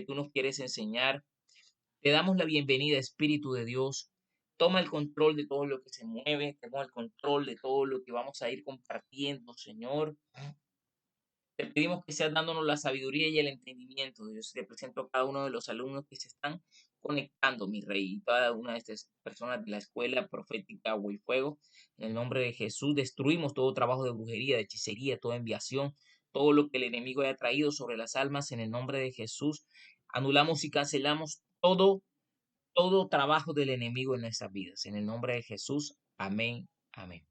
que tú nos quieres enseñar. Te damos la bienvenida, Espíritu de Dios. Toma el control de todo lo que se mueve, toma el control de todo lo que vamos a ir compartiendo, Señor. Te pedimos que seas dándonos la sabiduría y el entendimiento, Dios. Te presento a cada uno de los alumnos que se están conectando, mi Rey, y cada una de estas personas de la escuela profética Agua y Fuego. En el nombre de Jesús, destruimos todo trabajo de brujería, de hechicería, toda enviación, todo lo que el enemigo haya traído sobre las almas. En el nombre de Jesús, anulamos y cancelamos todo trabajo del enemigo en nuestras vidas. En el nombre de Jesús, amén, amén.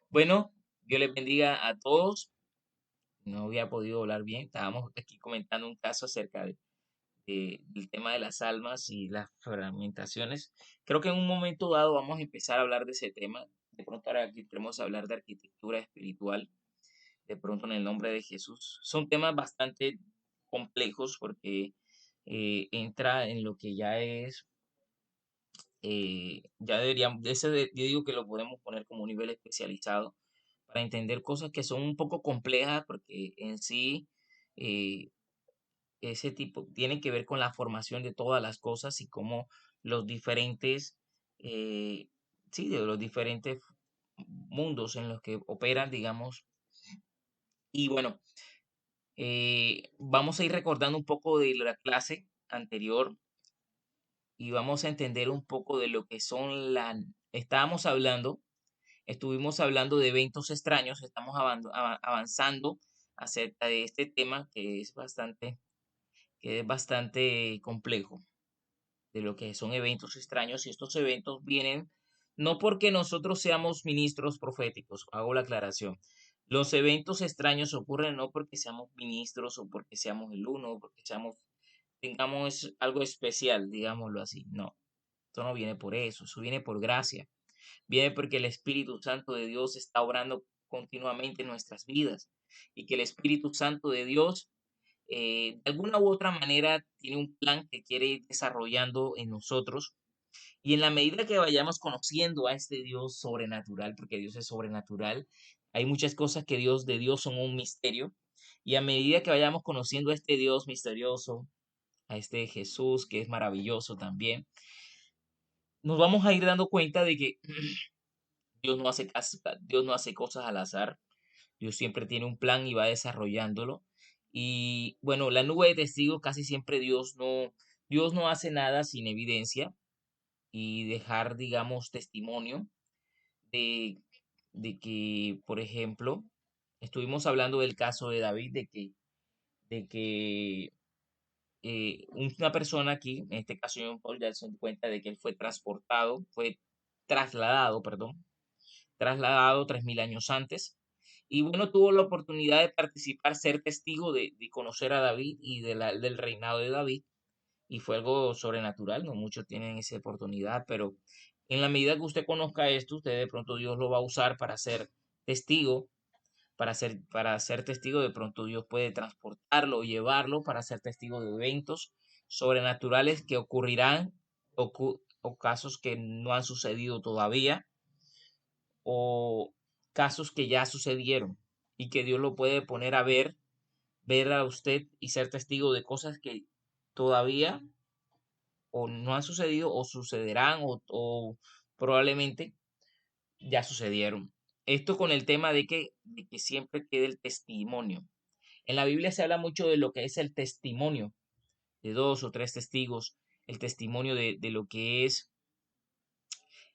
Bueno, Dios les bendiga a todos. No había podido hablar bien. Estábamos aquí comentando un caso acerca del tema de las almas y las fragmentaciones. Creo que en un momento dado vamos a empezar a hablar de ese tema. De pronto ahora aquí queremos hablar de arquitectura espiritual. De pronto en el nombre de Jesús. Son temas bastante complejos porque entra en lo que ya es, ya deberíamos, yo digo que lo podemos poner como un nivel especializado para entender cosas que son un poco complejas porque en sí eh, ese tipo tiene que ver con la formación de todas las cosas y cómo los diferentes, eh, sí, de los diferentes mundos en los que operan, digamos. Y bueno, vamos a ir recordando un poco de la clase anterior y vamos a entender un poco de lo que son estábamos hablando, estuvimos hablando de eventos extraños, estamos avanzando acerca de este tema que es bastante complejo, de lo que son eventos extraños, y estos eventos vienen no porque nosotros seamos ministros proféticos, hago la aclaración. Los eventos extraños ocurren no porque seamos ministros o porque seamos el uno o porque tengamos algo especial, digámoslo así. No, esto no viene por eso viene por gracia. Viene porque el Espíritu Santo de Dios está obrando continuamente en nuestras vidas y que el Espíritu Santo de Dios de alguna u otra manera tiene un plan que quiere ir desarrollando en nosotros y en la medida que vayamos conociendo a este Dios sobrenatural, porque Dios es sobrenatural, hay muchas cosas que de Dios son un misterio y a medida que vayamos conociendo a este Dios misterioso, a este Jesús que es maravilloso también, nos vamos a ir dando cuenta de que Dios no hace cosas al azar. Dios siempre tiene un plan y va desarrollándolo. Y bueno, la nube de testigos casi siempre Dios no hace nada sin evidencia y dejar, digamos, testimonio de, de que, por ejemplo, estuvimos hablando del caso de David, de que una persona aquí, en este caso John Paul, ya se dio cuenta de que él fue trasladado, perdón, trasladado 3000 años antes. Y bueno, tuvo la oportunidad de participar, ser testigo de conocer a David y del reinado de David. Y fue algo sobrenatural, no muchos tienen esa oportunidad, pero en la medida que usted conozca esto, usted de pronto Dios lo va a usar para ser testigo, para ser testigo, de pronto Dios puede transportarlo o llevarlo para ser testigo de eventos sobrenaturales que ocurrirán o casos que no han sucedido todavía o casos que ya sucedieron y que Dios lo puede poner a ver a usted y ser testigo de cosas que todavía o no han sucedido o sucederán o probablemente ya sucedieron. Esto con el tema de que siempre quede el testimonio. En la Biblia se habla mucho de lo que es el testimonio, de dos o tres testigos, el testimonio de lo que es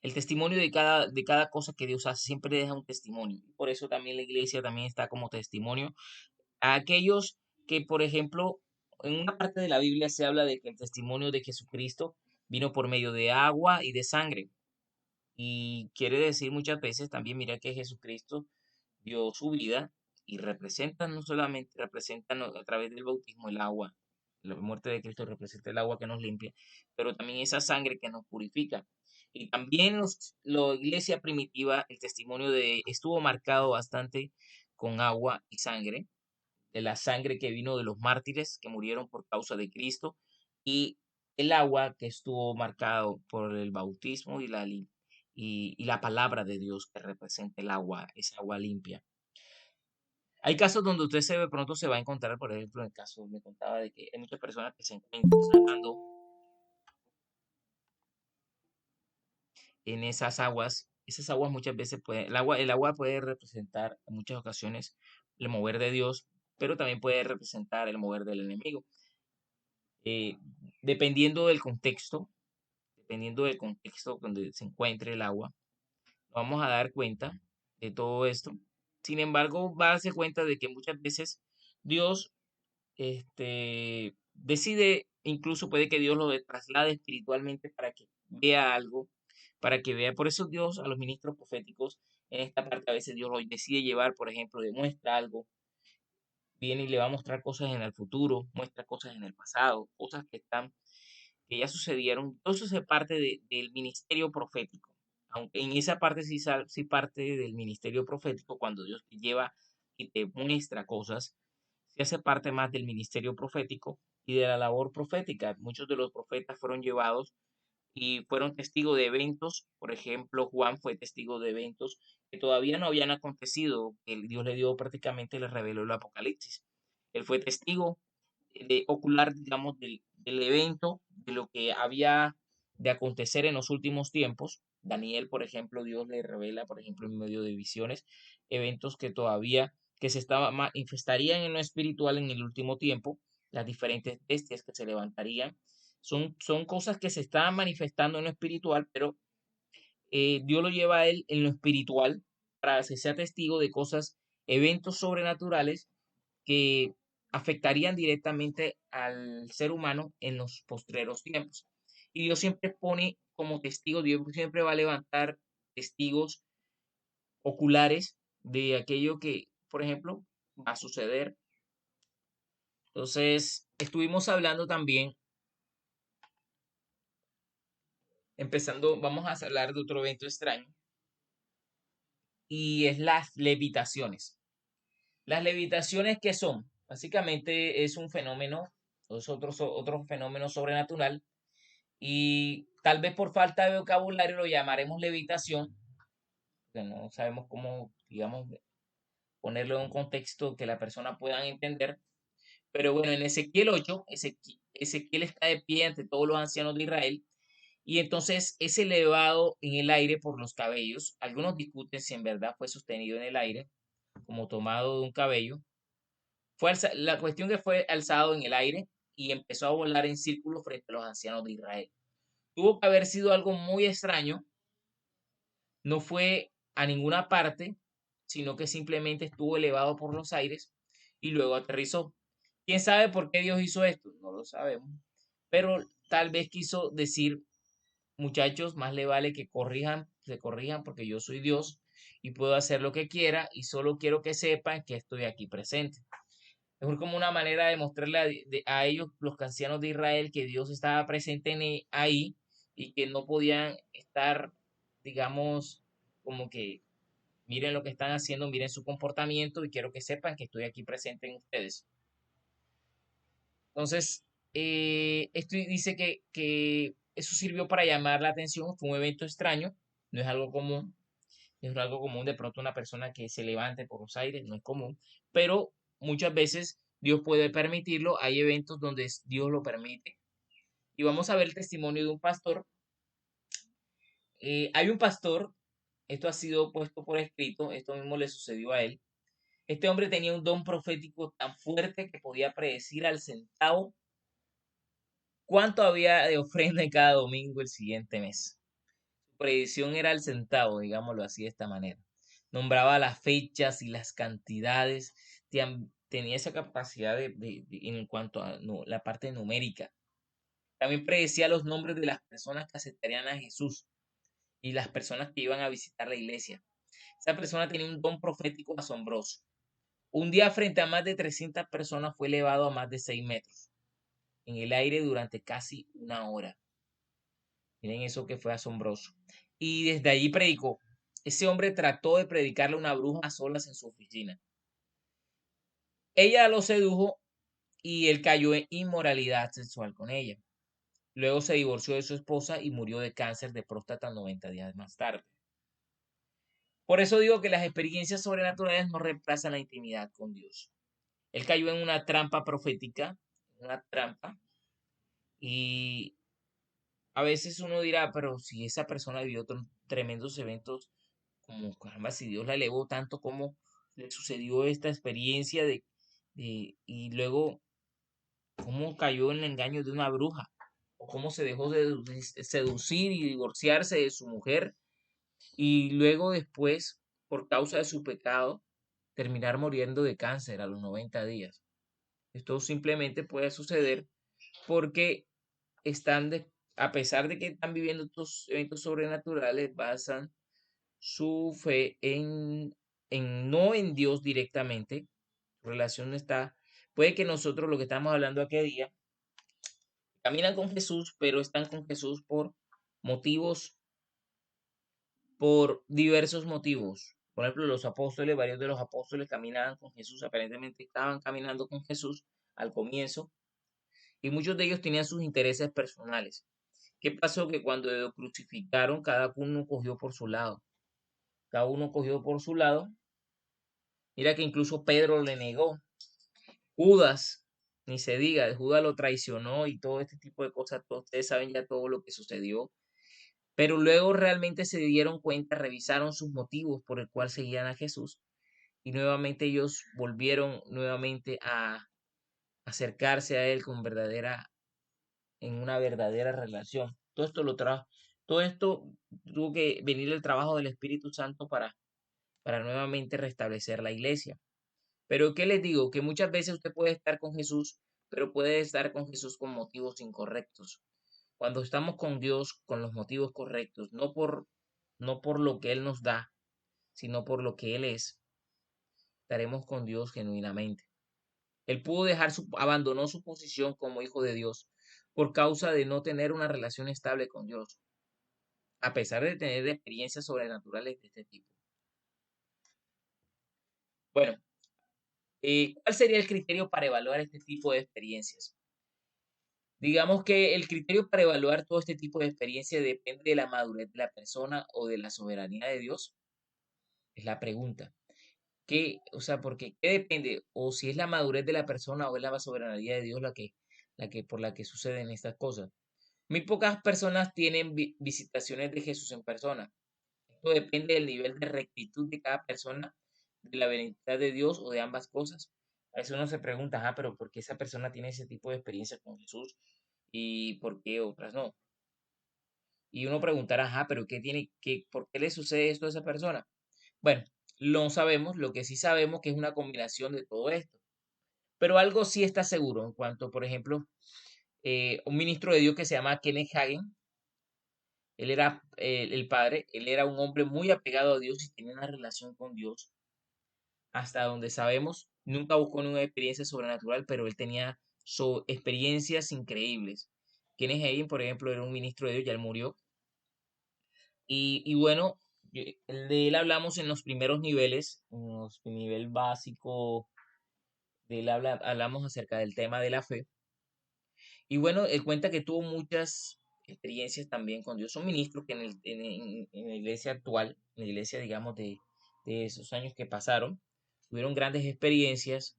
el testimonio de cada cosa que Dios hace, siempre deja un testimonio. Por eso también la iglesia también está como testimonio a aquellos que, por ejemplo, en una parte de la Biblia se habla de que el testimonio de Jesucristo vino por medio de agua y de sangre. Y quiere decir muchas veces también, mira que Jesucristo dio su vida y representa, no solamente representa a través del bautismo el agua, la muerte de Cristo representa el agua que nos limpia, pero también esa sangre que nos purifica. Y también la iglesia primitiva, el testimonio estuvo marcado bastante con agua y sangre, de la sangre que vino de los mártires que murieron por causa de Cristo y el agua que estuvo marcado por el bautismo y la palabra de Dios que representa el agua, esa agua limpia. Hay casos donde usted de pronto se va a encontrar, por ejemplo, en el caso me contaba de que hay muchas personas que se encuentran nadando en esas aguas. Esas aguas muchas veces puede, el agua puede representar en muchas ocasiones el mover de Dios, pero también puede representar el mover del enemigo. Eh, dependiendo del contexto, dependiendo del contexto donde se encuentre el agua, nos vamos a dar cuenta de todo esto. Sin embargo, va a darse cuenta de que muchas veces Dios decide, incluso puede que Dios lo traslade espiritualmente para que vea algo, para que vea. Por eso Dios a los ministros proféticos en esta parte a veces Dios los decide llevar, por ejemplo, demuestra algo, viene y le va a mostrar cosas en el futuro, muestra cosas en el pasado, cosas que ya sucedieron. Todo eso es parte del ministerio profético. Aunque en esa parte sí parte del ministerio profético, cuando Dios te lleva y te muestra cosas, se hace parte más del ministerio profético y de la labor profética. Muchos de los profetas fueron llevados y fueron testigos de eventos. Por ejemplo, Juan fue testigo de eventos que todavía no habían acontecido, que Dios le dio prácticamente, le reveló el Apocalipsis. Él fue testigo de ocular, digamos, del evento, de lo que había de acontecer en los últimos tiempos. Daniel, por ejemplo, Dios le revela, por ejemplo, en medio de visiones, eventos que todavía, que se manifestarían en lo espiritual en el último tiempo, las diferentes bestias que se levantarían. Son cosas que se estaban manifestando en lo espiritual, pero Dios lo lleva a él en lo espiritual para que sea testigo de cosas, eventos sobrenaturales que afectarían directamente al ser humano en los postreros tiempos. Y Dios siempre pone como testigo, Dios siempre va a levantar testigos oculares de aquello que, por ejemplo, va a suceder. Entonces, estuvimos hablando también, empezando, vamos a hablar de otro evento extraño, y es las levitaciones. Las levitaciones, ¿qué son? Básicamente es un fenómeno, es otro fenómeno sobrenatural y tal vez por falta de vocabulario lo llamaremos levitación, que no sabemos cómo, digamos, ponerlo en un contexto que la persona pueda entender. Pero bueno, en Ezequiel 8, Ezequiel está de pie ante todos los ancianos de Israel y entonces es elevado en el aire por los cabellos. Algunos discuten si en verdad fue sostenido en el aire, como tomado de un cabello. La cuestión que fue alzado en el aire y empezó a volar en círculo frente a los ancianos de Israel. Tuvo que haber sido algo muy extraño, no fue a ninguna parte, sino que simplemente estuvo elevado por los aires y luego aterrizó. ¿Quién sabe por qué Dios hizo esto? No lo sabemos. Pero tal vez quiso decir, muchachos, más le vale que se corrijan porque yo soy Dios y puedo hacer lo que quiera y solo quiero que sepan que estoy aquí presente. Es como una manera de mostrarle a ellos, los ancianos de Israel, que Dios estaba presente ahí y que no podían estar, digamos, como que miren lo que están haciendo, miren su comportamiento y quiero que sepan que estoy aquí presente en ustedes. Entonces, esto dice que eso sirvió para llamar la atención, fue un evento extraño, no es algo común, no es algo común de pronto una persona que se levante por los aires, no es común, pero muchas veces Dios puede permitirlo, hay eventos donde Dios lo permite. Y vamos a ver el testimonio de un pastor. Hay un pastor, esto ha sido puesto por escrito, esto mismo le sucedió a él. Este hombre tenía un don profético tan fuerte que podía predecir al centavo cuánto había de ofrenda en cada domingo el siguiente mes. Su predicción era al centavo, digámoslo así de esta manera. Nombraba las fechas y las cantidades, tenía esa capacidad en cuanto a la parte numérica. También predecía los nombres de las personas que aceptarían a Jesús y las personas que iban a visitar la iglesia. Esa persona tenía un don profético asombroso. Un día frente a más de 300 personas fue elevado a más de 6 metros en el aire durante casi una hora. Miren eso que fue asombroso. Y desde allí predicó. Ese hombre trató de predicarle a una bruja a solas en su oficina. Ella lo sedujo y él cayó en inmoralidad sexual con ella. Luego se divorció de su esposa y murió de cáncer de próstata 90 días más tarde. Por eso digo que las experiencias sobrenaturales no reemplazan la intimidad con Dios. Él cayó en una trampa profética, una trampa, y a veces uno dirá, pero si esa persona vivió tremendos eventos, como caramba, si Dios la elevó tanto, ¿cómo le sucedió esta experiencia y luego cómo cayó en el engaño de una bruja? ¿O cómo se dejó seducir y divorciarse de su mujer? Y luego después, por causa de su pecado, terminar muriendo de cáncer a los 90 días. Esto simplemente puede suceder porque a pesar de que están viviendo estos eventos sobrenaturales, basan su fe no en Dios directamente. Su relación no está. Puede que nosotros, lo que estamos hablando aquel día, caminan con Jesús, pero están con Jesús motivos, por diversos motivos. Por ejemplo, los apóstoles, varios de los apóstoles caminaban con Jesús, aparentemente estaban caminando con Jesús al comienzo, y muchos de ellos tenían sus intereses personales. ¿Qué pasó? Que cuando lo crucificaron, cada uno cogió por su lado. Cada uno cogió por su lado. Mira que incluso Pedro le negó. Judas, ni se diga, Judas lo traicionó y todo este tipo de cosas. Todos ustedes saben ya todo lo que sucedió. Pero luego realmente se dieron cuenta, revisaron sus motivos por el cual seguían a Jesús y nuevamente ellos volvieron nuevamente a acercarse a él en una verdadera relación. Todo esto tuvo que venir el trabajo del Espíritu Santo para nuevamente restablecer la iglesia. Pero ¿qué les digo? Que muchas veces usted puede estar con Jesús, pero puede estar con Jesús con motivos incorrectos. Cuando estamos con Dios con los motivos correctos, no por lo que Él nos da, sino por lo que Él es, estaremos con Dios genuinamente. Él abandonó su posición como hijo de Dios por causa de no tener una relación estable con Dios, a pesar de tener experiencias sobrenaturales de este tipo. Bueno, ¿cuál sería el criterio para evaluar este tipo de experiencias? Digamos que el criterio para evaluar todo este tipo de experiencias depende de la madurez de la persona o de la soberanía de Dios. Es la pregunta. O sea, porque qué depende, o si es la madurez de la persona o es la soberanía de Dios por la que suceden estas cosas. Muy pocas personas tienen visitaciones de Jesús en persona. Esto depende del nivel de rectitud de cada persona, de la benignidad de Dios o de ambas cosas. A veces uno se pregunta, pero ¿por qué esa persona tiene ese tipo de experiencia con Jesús y por qué otras no? Y uno preguntará, pero ¿por qué le sucede esto a esa persona? Bueno, no sabemos, lo que sí sabemos que es una combinación de todo esto. Pero algo sí está seguro en cuanto, por ejemplo, un ministro de Dios que se llama Kenneth Hagin, él era el padre, él era un hombre muy apegado a Dios y tenía una relación con Dios. Hasta donde sabemos, nunca buscó una experiencia sobrenatural, pero él tenía experiencias increíbles. Kenneth Hagin, por ejemplo, era un ministro de Dios, ya él murió. Y bueno, de él hablamos en los primeros niveles, en el nivel básico, de él hablamos acerca del tema de la fe. Y bueno, él cuenta que tuvo muchas experiencias también con Dios. Son ministros que en la iglesia actual, en la iglesia, digamos, de esos años que pasaron, tuvieron grandes experiencias.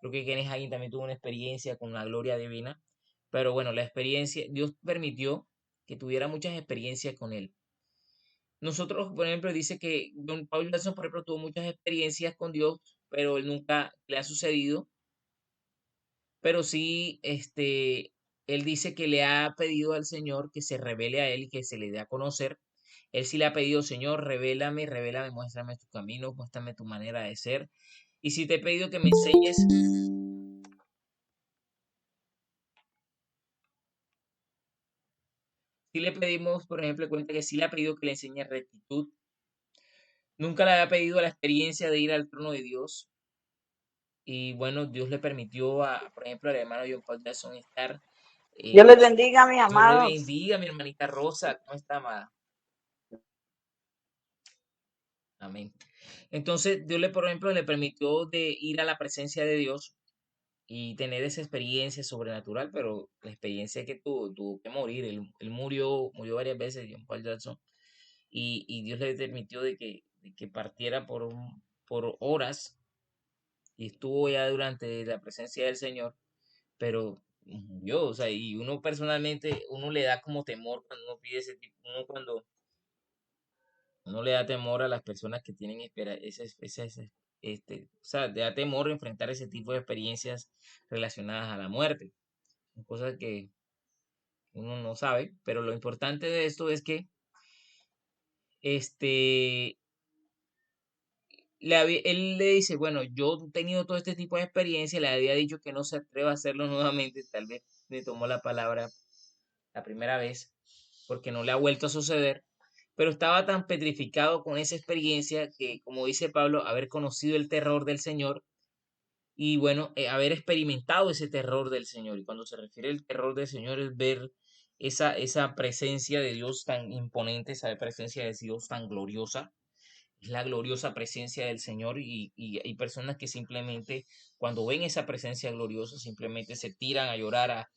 Creo que Kenneth Hagin también tuvo una experiencia con la gloria divina. Pero bueno, la experiencia, Dios permitió que tuviera muchas experiencias con él. Nosotros, por ejemplo, dice que don Pablo Jackson, por ejemplo, tuvo muchas experiencias con Dios, pero él nunca le ha sucedido. Pero sí, él dice que le ha pedido al Señor que se revele a él y que se le dé a conocer. Él sí le ha pedido, Señor, revélame, muéstrame tu camino, muéstrame tu manera de ser. Y si te he pedido que me enseñes, si le pedimos, por ejemplo, cuenta que sí le ha pedido que le enseñe rectitud. Nunca le había pedido la experiencia de ir al trono de Dios. Y bueno, Dios le permitió por ejemplo, al hermano John Paul Jackson estar. Dios les bendiga, mis Dios le amados. bendiga, mi hermanita Rosa. ¿Cómo está, amada? Amén. Entonces, Dios por ejemplo, le permitió de ir a la presencia de Dios y tener esa experiencia sobrenatural, pero la experiencia que tuvo que morir. Él murió varias veces, John Paul Jackson, y Dios le permitió de de que partiera por horas y estuvo ya durante la presencia del Señor, pero murió, o sea, y uno personalmente, uno le da como temor cuando uno pide ese tipo, uno cuando uno le da temor a las personas que tienen o sea, le da temor enfrentar ese tipo de experiencias relacionadas a la muerte, son cosas que uno no sabe, pero lo importante de esto es que este él le dice, bueno, yo he tenido todo este tipo de experiencia, le había dicho que no se atreva a hacerlo nuevamente, tal vez le tomó la palabra la primera vez, porque no le ha vuelto a suceder, pero estaba tan petrificado con esa experiencia que, como dice Pablo, haber conocido el terror del Señor y bueno, haber experimentado ese terror del Señor. Y cuando se refiere al terror del Señor es ver esa presencia de Dios tan imponente, esa presencia de Dios tan gloriosa, es la gloriosa presencia del Señor y hay personas que simplemente cuando ven esa presencia gloriosa simplemente se tiran a llorar,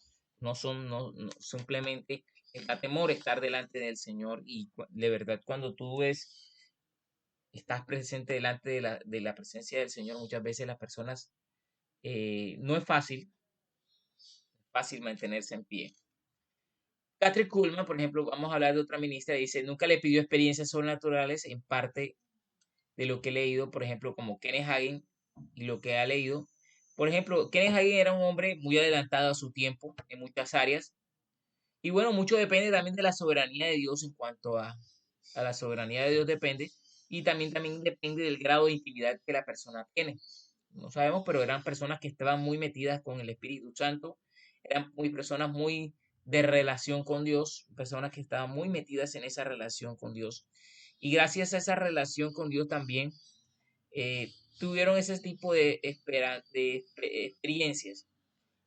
simplemente les da temor estar delante del Señor y de verdad cuando tú estás presente delante de la presencia del Señor, muchas veces las personas no es fácil mantenerse en pie. Catherine Kuhlman, por ejemplo, vamos a hablar de otra ministra, dice, nunca le pidió experiencias sobrenaturales, en parte de lo que he leído, por ejemplo, como Kenneth Hagin y lo que ha leído. Por ejemplo, Kenneth Hagin era un hombre muy adelantado a su tiempo en muchas áreas. Y bueno, mucho depende también de la soberanía de Dios en cuanto a la soberanía de Dios depende. Y también depende del grado de intimidad que la persona tiene. No sabemos, pero eran personas que estaban muy metidas con el Espíritu Santo. Eran muy personas muy de relación con Dios, personas que estaban muy metidas en esa relación con Dios. Y gracias a esa relación con Dios también tuvieron ese tipo de experiencias.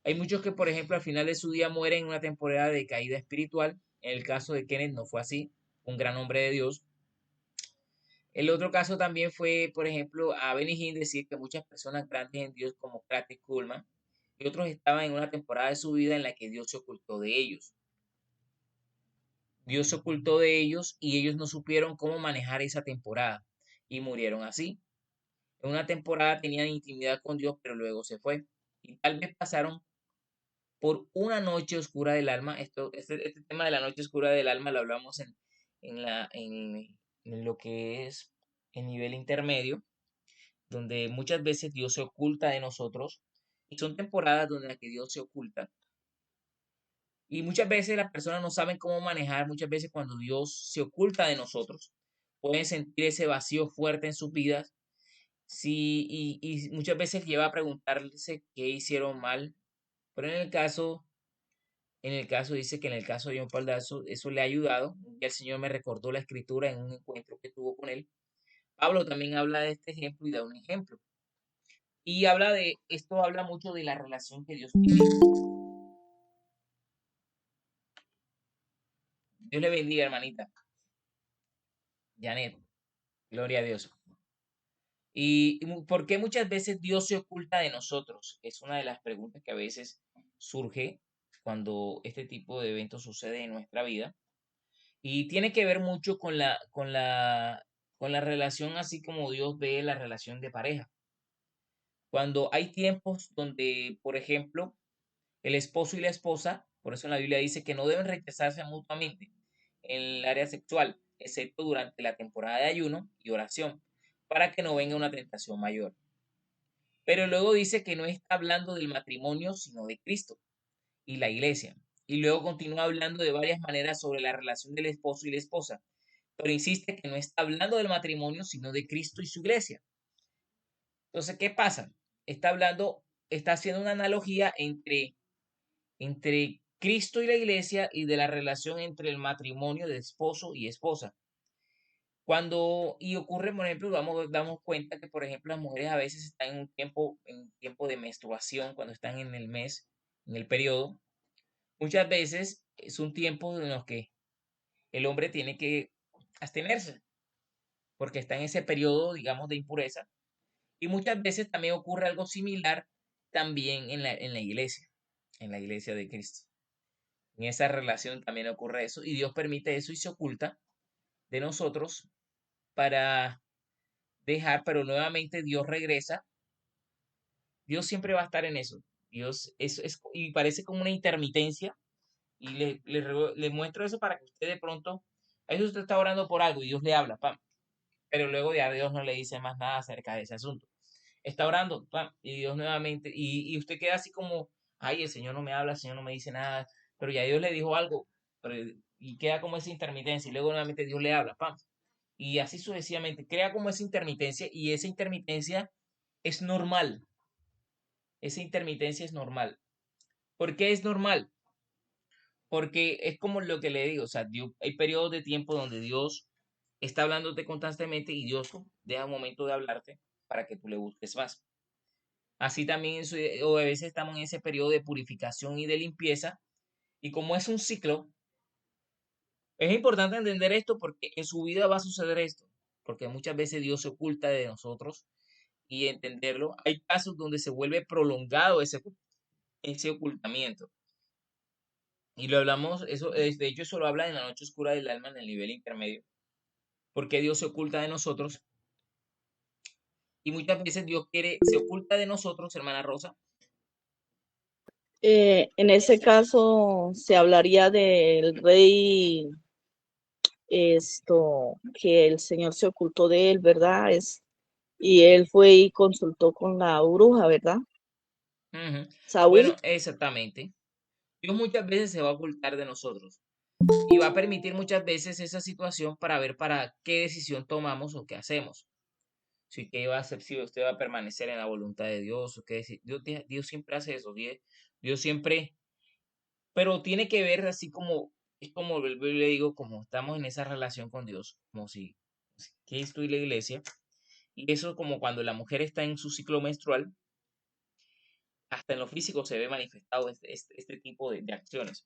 Hay muchos que, por ejemplo, al final de su día mueren en una temporada de caída espiritual. En el caso de Kenneth no fue así, un gran hombre de Dios. El otro caso también fue, por ejemplo, a Benny Hinn decir que muchas personas grandes en Dios, como Crates Kuhlman, y otros estaban en una temporada de su vida en la que Dios se ocultó de ellos. Dios se ocultó de ellos y ellos no supieron cómo manejar esa temporada y murieron así. En una temporada tenían intimidad con Dios, pero luego se fue. Y tal vez pasaron por una noche oscura del alma. Este tema de la noche oscura del alma lo hablamos en lo que es el nivel intermedio, donde muchas veces Dios se oculta de nosotros. Y son temporadas donde la que Dios se oculta. Y muchas veces las personas no saben cómo manejar, muchas veces cuando Dios se oculta de nosotros, pueden sentir ese vacío fuerte en sus vidas. Sí, y muchas veces lleva a preguntarse qué hicieron mal, pero en el caso dice que en el caso de John Paldazo, eso le ha ayudado. Y el Señor me recordó la escritura en un encuentro que tuvo con él. Pablo también habla de este ejemplo y da un ejemplo. Y esto habla mucho de la relación que Dios tiene. Dios le bendiga, hermanita Janet. Gloria a Dios. ¿Y por qué muchas veces Dios se oculta de nosotros? Es una de las preguntas que a veces surge cuando este tipo de eventos sucede en nuestra vida. Y tiene que ver mucho con la relación, así como Dios ve la relación de pareja. Cuando hay tiempos donde, por ejemplo, el esposo y la esposa, por eso en la Biblia dice que no deben rechazarse mutuamente en el área sexual, excepto durante la temporada de ayuno y oración, para que no venga una tentación mayor. Pero luego dice que no está hablando del matrimonio, sino de Cristo y la iglesia. Y luego continúa hablando de varias maneras sobre la relación del esposo y la esposa, pero insiste que no está hablando del matrimonio, sino de Cristo y su iglesia. Entonces, ¿qué pasa? Está haciendo una analogía entre Cristo y la iglesia y de la relación entre el matrimonio de esposo y esposa. Y ocurre, por ejemplo, damos cuenta que, por ejemplo, las mujeres a veces están en un tiempo de menstruación, cuando están en el mes, en el periodo. Muchas veces es un tiempo en los que el hombre tiene que abstenerse, porque está en ese periodo, digamos, de impureza. Y muchas veces también ocurre algo similar también en la iglesia de Cristo. En esa relación también ocurre eso y Dios permite eso y se oculta de nosotros para dejar, pero nuevamente Dios regresa. Dios siempre va a estar en eso. Dios y parece como una intermitencia. Y le muestro eso para que usted de pronto, a veces usted está orando por algo y Dios le habla, pam, pero luego ya Dios no le dice más nada acerca de ese asunto. Está orando, pam, y Dios nuevamente, y usted queda así como, ay, el Señor no me habla, el Señor no me dice nada, pero ya Dios le dijo algo, pero, y queda como esa intermitencia, y luego nuevamente Dios le habla, pam, y así sucesivamente, crea como esa intermitencia, y esa intermitencia es normal, esa intermitencia es normal. ¿Por qué es normal? Porque es como lo que le digo, o sea, hay periodos de tiempo donde Dios está hablándote constantemente y Dios deja un momento de hablarte para que tú le busques más. Así también, o a veces estamos en ese periodo de purificación y de limpieza, y como es un ciclo, es importante entender esto porque en su vida va a suceder esto, porque muchas veces Dios se oculta de nosotros y entenderlo. Hay casos donde se vuelve prolongado ese ocultamiento. Y lo hablamos, de hecho, eso lo habla en la noche oscura del alma en el nivel intermedio, porque Dios se oculta de nosotros y muchas veces Dios se oculta de nosotros, hermana Rosa. En ese caso se hablaría del rey, que el Señor se ocultó de él, ¿verdad? Y él fue y consultó con la bruja, ¿verdad? Ujú. Saúl. Bueno, exactamente. Dios muchas veces se va a ocultar de nosotros y va a permitir muchas veces esa situación para ver para qué decisión tomamos o qué hacemos. Si usted va a hacer, si usted va a permanecer en la voluntad de Dios o qué decir. Dios siempre hace eso. Dios siempre, pero tiene que ver así como, es como le digo, como estamos en esa relación con Dios, como si Cristo y la iglesia. Y eso como cuando la mujer está en su ciclo menstrual, hasta en lo físico se ve manifestado este tipo de acciones.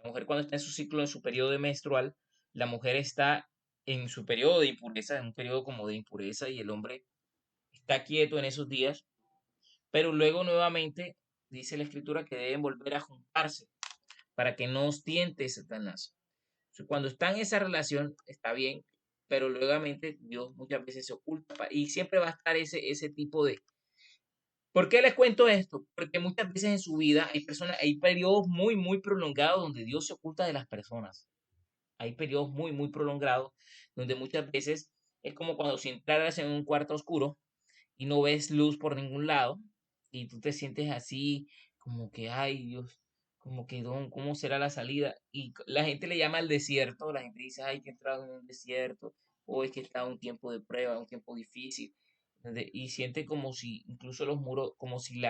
La mujer cuando está en su ciclo, en su periodo de menstrual, la mujer está en su periodo de impureza, en un periodo como de impureza, y el hombre está quieto en esos días, pero luego nuevamente dice la escritura que deben volver a juntarse para que no os tiente Satanás. Cuando está en esa relación está bien, pero luego Dios muchas veces se oculta y siempre va a estar ese tipo de... ¿Por qué les cuento esto? Porque muchas veces en su vida hay periodos muy, muy prolongados donde Dios se oculta de las personas. Hay periodos muy, muy prolongados donde muchas veces es como cuando si entraras en un cuarto oscuro y no ves luz por ningún lado y tú te sientes así como que, ay Dios, como que, ¿cómo será la salida? Y la gente le llama al desierto, la gente dice, ay, que he entrado en un desierto, o es que está en un tiempo de prueba, un tiempo difícil, y siente como si incluso los muros, como si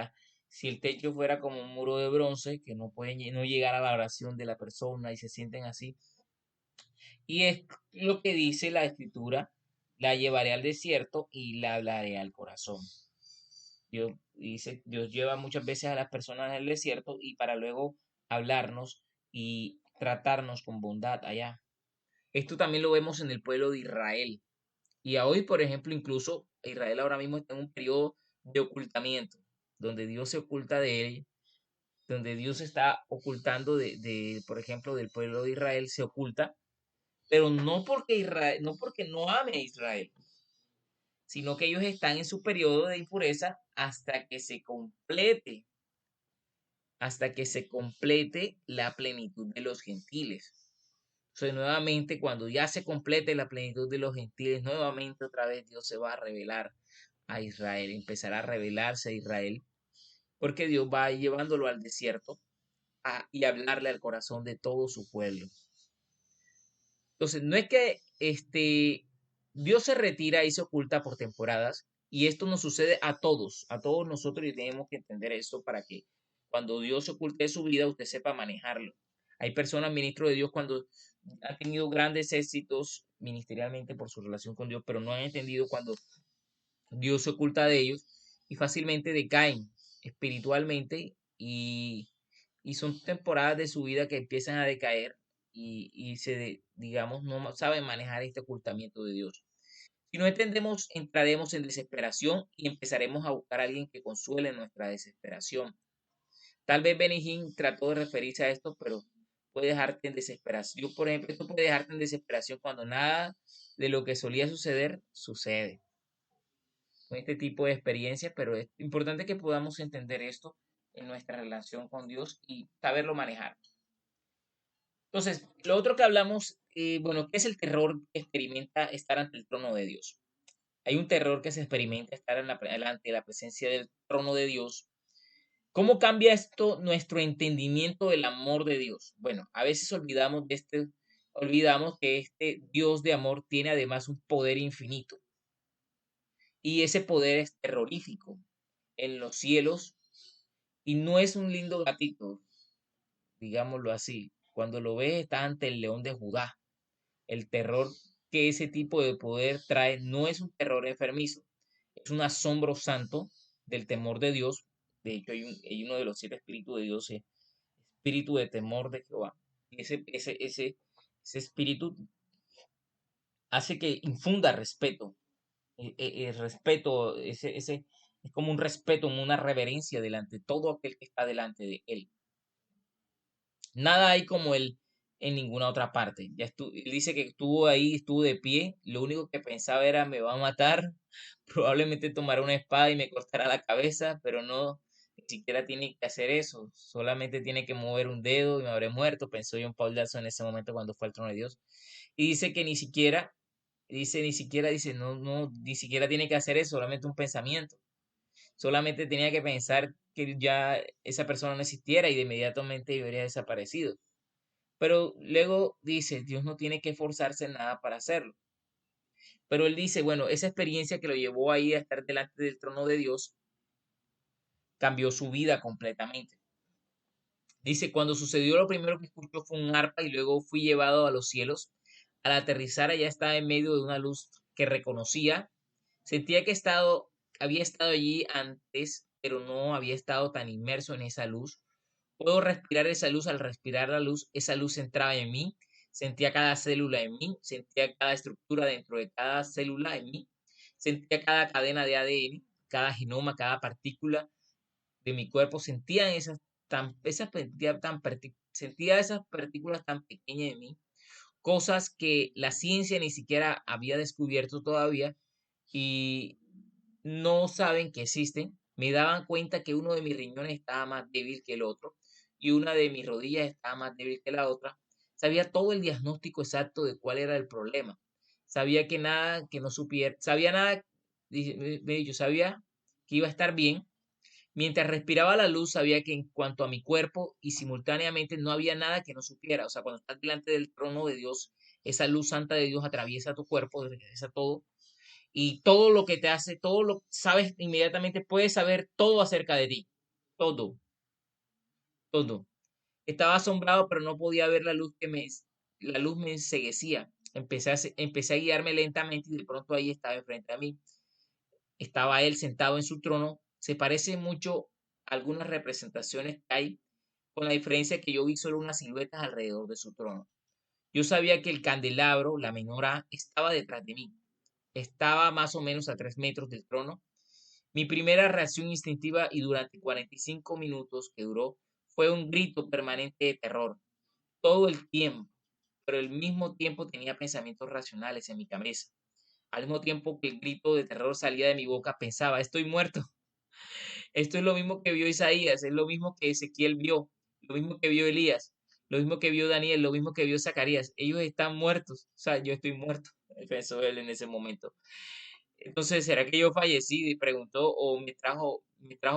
el techo fuera como un muro de bronce, que no pueden no llegar a la oración de la persona y se sienten así. Y es lo que dice la escritura, la llevaré al desierto y la hablaré al corazón. Dios lleva muchas veces a las personas al desierto y para luego hablarnos y tratarnos con bondad allá. Esto también lo vemos en el pueblo de Israel. Y a hoy, por ejemplo, incluso Israel ahora mismo está en un periodo de ocultamiento, donde Dios se oculta de él, donde Dios está ocultando por ejemplo, del pueblo de Israel, se oculta, pero no porque no ame a Israel, sino que ellos están en su periodo de impureza hasta que se complete la plenitud de los gentiles. Entonces, nuevamente, cuando ya se complete la plenitud de los gentiles, nuevamente otra vez Dios se va a revelar a Israel, empezará a revelarse a Israel, porque Dios va llevándolo al desierto y hablarle al corazón de todo su pueblo. Entonces, no es que Dios se retira y se oculta por temporadas, y esto nos sucede a todos nosotros, y tenemos que entender esto para que cuando Dios se oculte de su vida, usted sepa manejarlo. Hay personas, ministros de Dios, cuando han tenido grandes éxitos ministerialmente por su relación con Dios, pero no han entendido cuando Dios se oculta de ellos y fácilmente decaen espiritualmente y son temporadas de su vida que empiezan a decaer digamos, no saben manejar este ocultamiento de Dios. Si no entendemos, entraremos en desesperación y empezaremos a buscar a alguien que consuele nuestra desesperación. Tal vez Benny Hinn trató de referirse a esto, pero puede dejarte en desesperación. Yo, por ejemplo, esto puede dejarte en desesperación cuando nada de lo que solía suceder sucede. con este tipo de experiencias, pero es importante que podamos entender esto en nuestra relación con Dios y saberlo manejar. Entonces, lo otro que hablamos, bueno, ¿qué es el terror que experimenta estar ante el trono de Dios? Hay un terror que se experimenta estar ante la presencia del trono de Dios. ¿Cómo cambia esto nuestro entendimiento del amor de Dios? Bueno, a veces olvidamos que este Dios de amor tiene además un poder infinito y ese poder es terrorífico en los cielos y no es un lindo gatito, digámoslo así. Cuando lo ves está ante el león de Judá. El terror que ese tipo de poder trae no es un terror enfermizo, es un asombro santo del temor de Dios. De hecho, hay uno de los 7 espíritus de Dios, es espíritu de temor de Jehová. Y ese espíritu hace que infunda respeto. El respeto, es como un respeto, una reverencia delante de todo aquel que está delante de él. Nada hay como él en ninguna otra parte. Él dice que estuvo ahí, estuvo de pie. Lo único que pensaba era me va a matar. Probablemente tomará una espada y me cortará la cabeza, pero no, ni siquiera tiene que hacer eso. Solamente tiene que mover un dedo y me habré muerto, pensó John Paul Jackson en ese momento cuando fue al trono de Dios. Y dice que dice, no, no, ni siquiera tiene que hacer eso, solamente un pensamiento. Solamente tenía que pensar que ya esa persona no existiera y de inmediatamente habría desaparecido. Pero luego dice, Dios no tiene que esforzarse en nada para hacerlo. Pero él dice, bueno, esa experiencia que lo llevó ahí a estar delante del trono de Dios cambió su vida completamente. Dice, cuando sucedió lo primero que escuchó fue un arpa y luego fui llevado a los cielos. Al aterrizar allá estaba en medio de una luz que reconocía. Sentía que había estado allí antes, pero no había estado tan inmerso en esa luz. Puedo respirar esa luz, al respirar la luz, esa luz entraba en mí, sentía cada célula en mí, sentía cada estructura dentro de cada célula en mí, sentía cada cadena de ADN, cada genoma, cada partícula de mi cuerpo, sentía esas partículas tan pequeñas en mí, cosas que la ciencia ni siquiera había descubierto todavía y no saben que existen. Me daban cuenta que uno de mis riñones estaba más débil que el otro y una de mis rodillas estaba más débil que la otra. Sabía todo el diagnóstico exacto de cuál era el problema. Sabía que nada que no supiera, sabía nada, yo sabía que iba a estar bien. Mientras respiraba la luz, sabía que en cuanto a mi cuerpo y simultáneamente no había nada que no supiera. O sea, cuando estás delante del trono de Dios, esa luz santa de Dios atraviesa tu cuerpo, atraviesa todo y todo lo que te hace, todo lo sabes inmediatamente, puedes saber todo acerca de ti, todo, todo. Estaba asombrado, pero no podía ver la luz me enceguecía. Empecé a guiarme lentamente y de pronto ahí estaba enfrente a mí. Estaba él sentado en su trono. Se parece mucho a algunas representaciones que hay, con la diferencia que yo vi solo unas siluetas alrededor de su trono. Yo sabía que el candelabro, la menorá, estaba detrás de mí. Estaba más o menos a 3 metros del trono. Mi primera reacción instintiva y durante 45 minutos que duró fue un grito permanente de terror, todo el tiempo, pero al mismo tiempo tenía pensamientos racionales en mi cabeza. Al mismo tiempo que el grito de terror salía de mi boca, pensaba, estoy muerto. Esto es lo mismo que vio Isaías, es lo mismo que Ezequiel vio, lo mismo que vio Elías, lo mismo que vio Daniel, lo mismo que vio Zacarías. Ellos están muertos, o sea, yo estoy muerto, pensó él en ese momento. Entonces, ¿será que yo fallecí? Y preguntó, o me trajo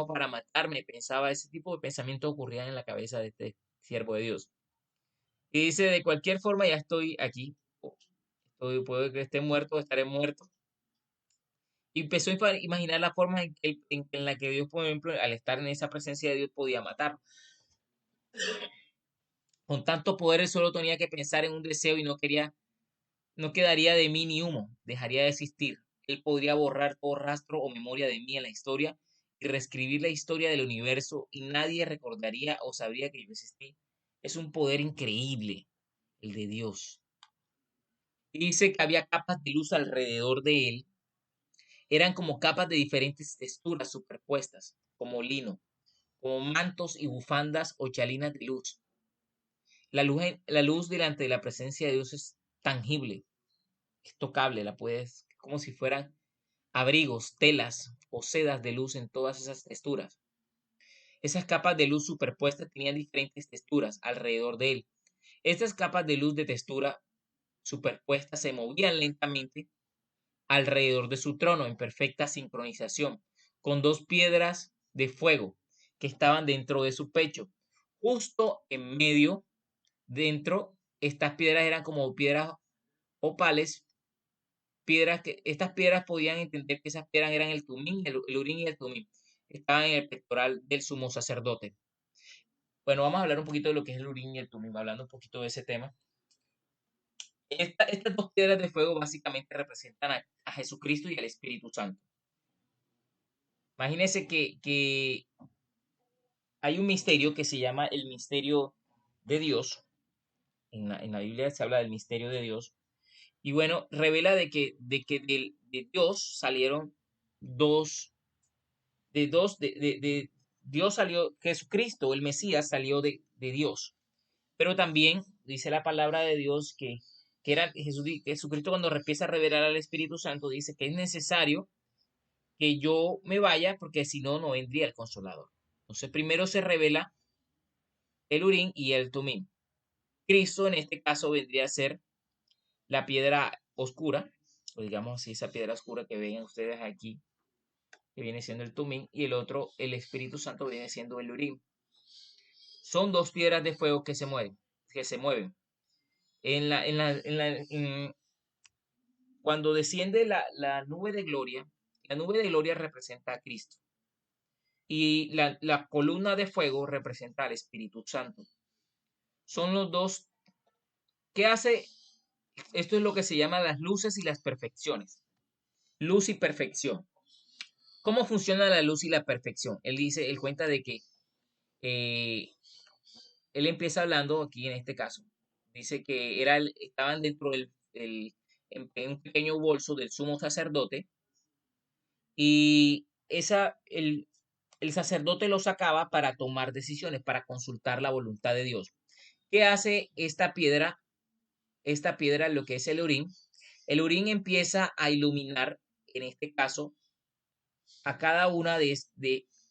para matarme. Pensaba, ese tipo de pensamientos ocurrían en la cabeza de este siervo de Dios. Y dice, de cualquier forma ya estoy aquí. Puede que esté muerto, estaré muerto. Y empezó a imaginar la forma en la que Dios, por ejemplo, al estar en esa presencia de Dios, podía matar. Con tanto poder, él solo tenía que pensar en un deseo y no quedaría de mí ni humo, dejaría de existir. Él podría borrar todo rastro o memoria de mí en la historia y reescribir la historia del universo y nadie recordaría o sabría que yo existí. Es un poder increíble, el de Dios. Y dice que había capas de luz alrededor de él. Eran como capas de diferentes texturas superpuestas, como lino, como mantos y bufandas o chalinas de luz. La luz delante de la presencia de Dios es tangible, es tocable, como si fueran abrigos, telas o sedas de luz en todas esas texturas. Esas capas de luz superpuestas tenían diferentes texturas alrededor de él. Estas capas de luz de textura superpuestas se movían lentamente alrededor de su trono en perfecta sincronización, con dos piedras de fuego que estaban dentro de su pecho. Justo en medio, dentro, estas piedras eran como piedras opales, piedras que estas piedras podían entender que esas piedras eran el tumín, el urín y el tumín. Estaban en el pectoral del sumo sacerdote. Bueno, vamos a hablar un poquito de lo que es el urín y el tumín, hablando un poquito de ese tema. Estas dos piedras de fuego básicamente representan a Jesucristo y al Espíritu Santo. Imagínense que hay un misterio que se llama el misterio de Dios. En la Biblia se habla del misterio de Dios. Y bueno, revela de Dios salieron dos, de Dios salió, Jesucristo, el Mesías, salió de Dios. Pero también dice la palabra de Dios que era Jesucristo cuando empieza a revelar al Espíritu Santo, dice que es necesario que yo me vaya porque si no, no vendría el Consolador. Entonces primero se revela el Urín y el Tumín. Cristo en este caso vendría a ser la piedra oscura, o digamos así, esa piedra oscura que ven ustedes aquí, que viene siendo el Tumín, y el otro, el Espíritu Santo, viene siendo el Urín. Son dos piedras de fuego que se mueven, que se mueven. Cuando desciende la nube de gloria, la nube de gloria representa a Cristo. Y la columna de fuego representa al Espíritu Santo. Son los dos. ¿Qué hace? Esto es lo que se llama las luces y las perfecciones. Luz y perfección. ¿Cómo funciona la luz y la perfección? Él cuenta de que eh, él empieza hablando aquí en este caso. Dice que estaban dentro en un pequeño bolso del sumo sacerdote y el sacerdote lo sacaba para tomar decisiones, para consultar la voluntad de Dios. ¿Qué hace esta piedra? Esta piedra, lo que es el Urín. El Urín empieza a iluminar, en este caso, a cada una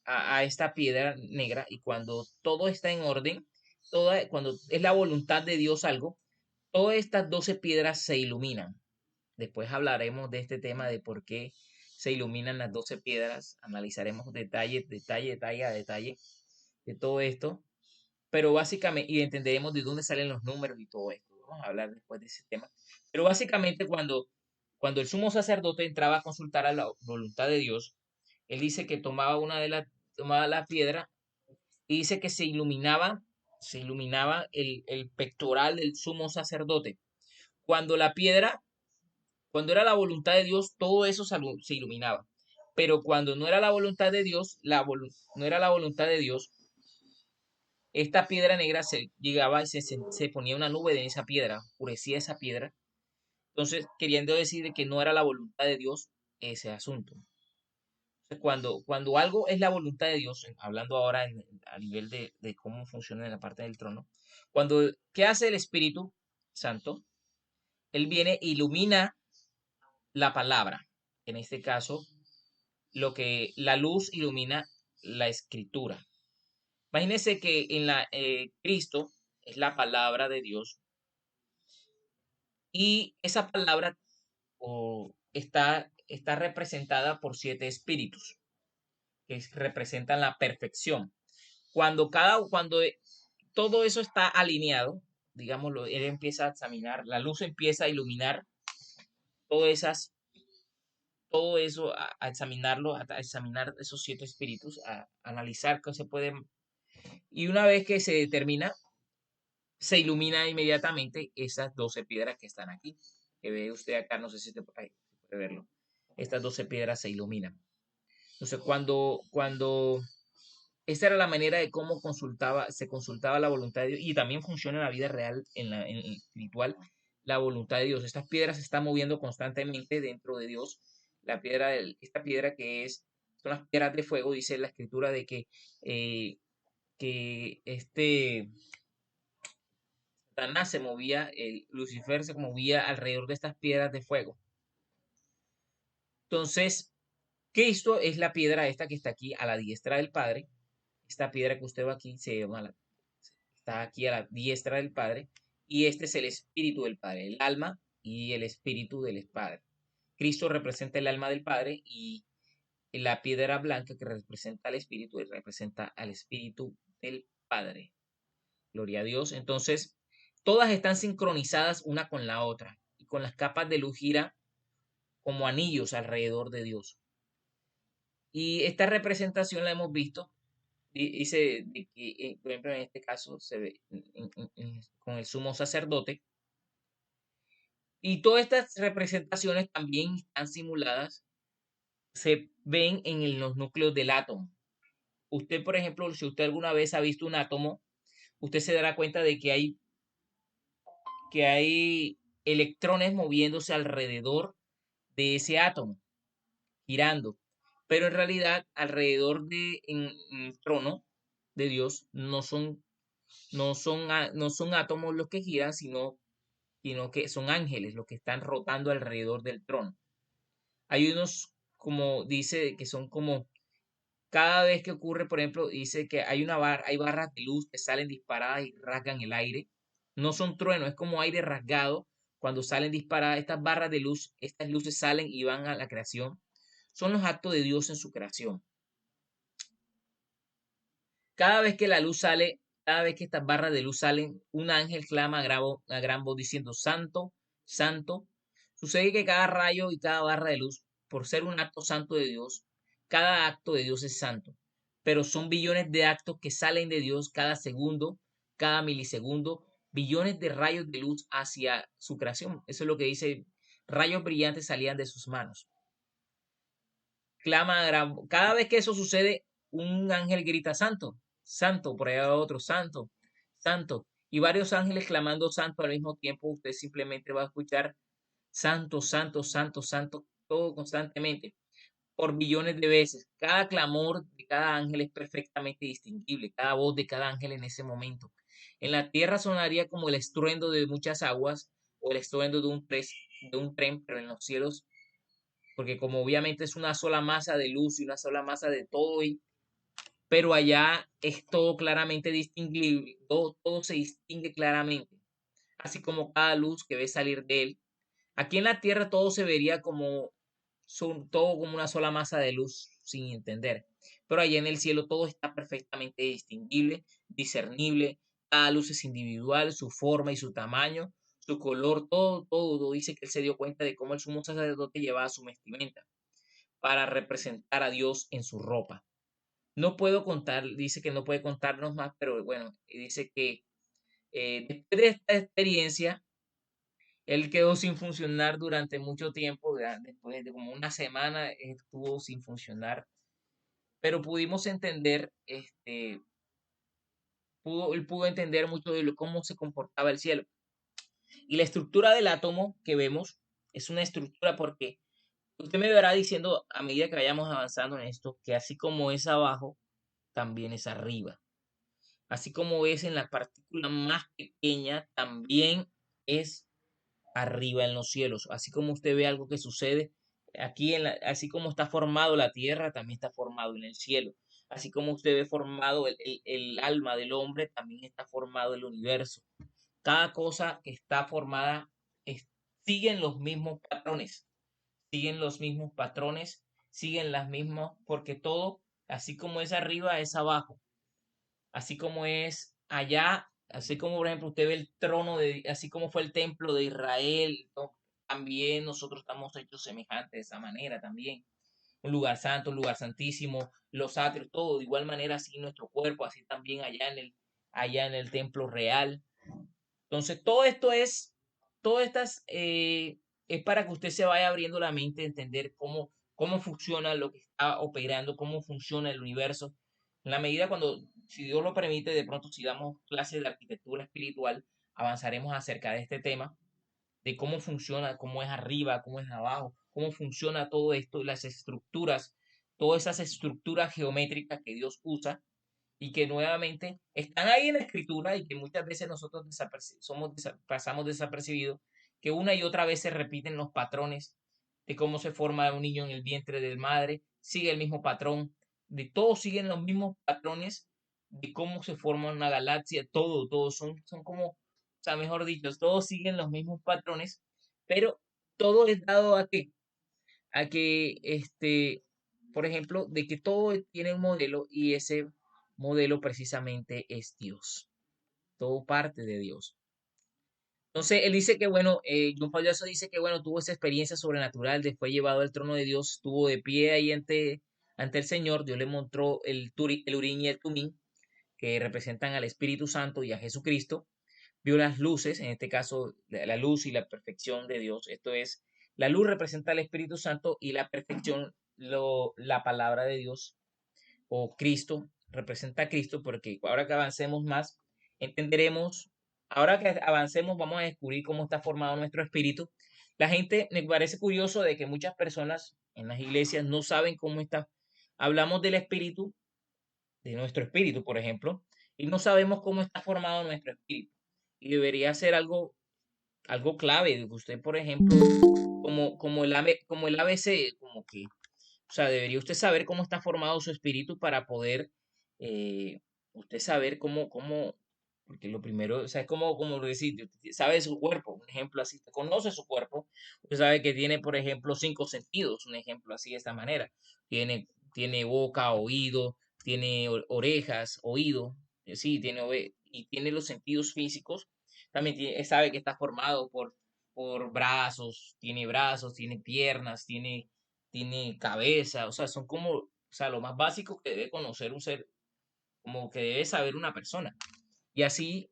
a esta piedra negra y cuando todo está en orden, cuando es la voluntad de Dios algo, todas estas 12 piedras se iluminan. Después hablaremos de este tema de por qué se iluminan las 12 piedras, analizaremos detalle a detalle de todo esto, pero básicamente, y entenderemos de dónde salen los números y todo esto. Vamos a hablar después de ese tema. Pero básicamente cuando el sumo sacerdote entraba a consultar a la voluntad de Dios, él dice que tomaba la piedra y dice que se iluminaba el pectoral del sumo sacerdote. Cuando la piedra, cuando era la voluntad de Dios, todo eso se iluminaba. Pero cuando no era la voluntad de Dios, no era la voluntad de Dios, esta piedra negra se llegaba y se ponía una nube en esa piedra, oscurecía esa piedra. Entonces, queriendo decir que no era la voluntad de Dios ese asunto. Cuando algo es la voluntad de Dios, hablando ahora a nivel de cómo funciona en la parte del trono, ¿qué hace el Espíritu Santo? Él viene e ilumina la palabra. En este caso, la luz ilumina la escritura. Imagínense que Cristo es la palabra de Dios y esa palabra está representada por 7 espíritus que representan la perfección. Cuando todo eso está alineado, digámoslo, él empieza a examinar, la luz empieza a iluminar todo esas, todo eso, a examinarlo, a examinar esos 7 espíritus, a analizar qué se puede. Y una vez que se determina, se ilumina inmediatamente esas 12 piedras que están aquí. Que ve usted acá, no sé si puede verlo. Estas 12 piedras se iluminan. Entonces, cuando esa era la manera de cómo se consultaba la voluntad de Dios y también funciona en la vida real, en el espiritual, la voluntad de Dios. Estas piedras se están moviendo constantemente dentro de Dios. Esta piedra son las piedras de fuego, dice la escritura de que Satanás Lucifer se movía alrededor de estas piedras de fuego. Entonces, Cristo es la piedra esta que está aquí a la diestra del Padre. Esta piedra que usted ve aquí está aquí a la diestra del Padre. Y este es el espíritu del Padre, el alma y el espíritu del Padre. Cristo representa el alma del Padre y la piedra blanca que representa al espíritu y representa al espíritu del Padre. Gloria a Dios. Entonces, todas están sincronizadas una con la otra y con las capas de luz gira como anillos alrededor de Dios. Y esta representación la hemos visto, dice de que, por ejemplo, en este caso se ve con el sumo sacerdote. Y todas estas representaciones también están simuladas, se ven en los núcleos del átomo. Usted, por ejemplo, si usted alguna vez ha visto un átomo, usted se dará cuenta de que hay electrones moviéndose alrededor de ese átomo, girando. Pero en realidad, alrededor de el trono de Dios no son átomos los que giran, sino que son ángeles los que están rotando alrededor del trono. Hay unos, como dice, que son como cada vez que ocurre, por ejemplo, dice que hay barras de luz que salen disparadas y rasgan el aire. No son truenos, es como aire rasgado. Cuando salen disparadas, estas barras de luz, estas luces salen y van a la creación. Son los actos de Dios en su creación. Cada vez que la luz sale, cada vez que estas barras de luz salen, un ángel clama a gran voz diciendo, Santo, Santo. Sucede que cada rayo y cada barra de luz, por ser un acto santo de Dios, cada acto de Dios es santo. Pero son billones de actos que salen de Dios cada segundo, cada milisegundo, billones de rayos de luz hacia su creación. Eso es lo que dice, rayos brillantes salían de sus manos. Cada vez que eso sucede, un ángel grita santo, santo, por allá otro, santo, santo. Y varios ángeles clamando santo al mismo tiempo, usted simplemente va a escuchar santo, santo, santo, santo, todo constantemente, por billones de veces. Cada clamor de cada ángel es perfectamente distinguible, cada voz de cada ángel en ese momento. En la tierra sonaría como el estruendo de muchas aguas o el estruendo de un tren, pero en los cielos, porque como obviamente es una sola masa de luz y una sola masa de todo, pero allá es todo claramente distinguible, todo se distingue claramente, así como cada luz que ve salir de él. Aquí en la tierra todo se vería todo como una sola masa de luz sin entender, pero allá en el cielo todo está perfectamente distinguible, discernible, cada luz es individual, su forma y su tamaño, su color, todo dice que él se dio cuenta de cómo el sumo sacerdote llevaba su vestimenta para representar a Dios en su ropa. No puedo contar, dice que no puede contarnos más, pero bueno, dice que después de esta experiencia, él quedó sin funcionar durante mucho tiempo, después de como una semana estuvo sin funcionar, pero pudimos entender, él pudo entender mucho de cómo se comportaba el cielo. Y la estructura del átomo que vemos es una estructura porque usted me verá diciendo a medida que vayamos avanzando en esto, que así como es abajo, también es arriba. Así como es en la partícula más pequeña, también es arriba en los cielos. Así como usted ve algo que sucede aquí, así como está formado la tierra, también está formado en el cielo. Así como usted ve formado el alma del hombre, también está formado el universo. Cada cosa que está formada siguen los mismos patrones, siguen los mismos patrones, siguen las mismas, porque todo, así como es arriba, es abajo. Así como es allá, así como por ejemplo usted ve el trono así como fue el templo de Israel, ¿no? También nosotros estamos hechos semejantes de esa manera también. Un lugar santo, un lugar santísimo, los atrios, todo de igual manera así nuestro cuerpo, así también allá en el templo real. Entonces todo estas es para que usted se vaya abriendo la mente, entender cómo funciona lo que está operando, cómo funciona el universo. En la medida cuando, si Dios lo permite, de pronto si damos clases de arquitectura espiritual, avanzaremos acerca de este tema, de cómo funciona, cómo es arriba, cómo es abajo, cómo funciona todo esto, las estructuras, todas esas estructuras geométricas que Dios usa y que nuevamente están ahí en la escritura y que muchas veces nosotros pasamos desapercibidos, que una y otra vez se repiten los patrones de cómo se forma un niño en el vientre del madre, sigue el mismo patrón, de todos siguen los mismos patrones de cómo se forma una galaxia, todos son como, o sea, mejor dicho, todos siguen los mismos patrones, pero todo es dado a que, por ejemplo, de que todo tiene un modelo y ese modelo precisamente es Dios. Todo parte de Dios. Entonces, él dice que, bueno, John Payaso dice que, bueno, tuvo esa experiencia sobrenatural, fue llevado al trono de Dios, estuvo de pie ahí ante el Señor, Dios le mostró el Urín y el Tumín, que representan al Espíritu Santo y a Jesucristo, vio las luces, en este caso la luz y la perfección de Dios. Esto es, la luz representa al Espíritu Santo y la perfección, la palabra de Dios o Cristo, representa a Cristo, porque ahora que avancemos más, entenderemos, ahora que avancemos vamos a descubrir cómo está formado nuestro espíritu. La gente, me parece curioso de que muchas personas en las iglesias no saben cómo está. Hablamos del espíritu, de nuestro espíritu, por ejemplo, y no sabemos cómo está formado nuestro espíritu. Y debería ser algo clave, de que usted, por ejemplo, como el ABC, como que, o sea, debería usted saber cómo está formado su espíritu para poder usted saber porque lo primero, o sea, es como decir, usted sabe su cuerpo, un ejemplo así, usted conoce su cuerpo, usted sabe que tiene, por ejemplo, 5 sentidos, un ejemplo así de esta manera. Tiene boca, oído, tiene orejas, oído, sí, y tiene los sentidos físicos. También sabe que está formado por brazos, tiene piernas, tiene cabeza, o sea, son como, o sea, lo más básico que debe conocer un ser, como que debe saber una persona. Y así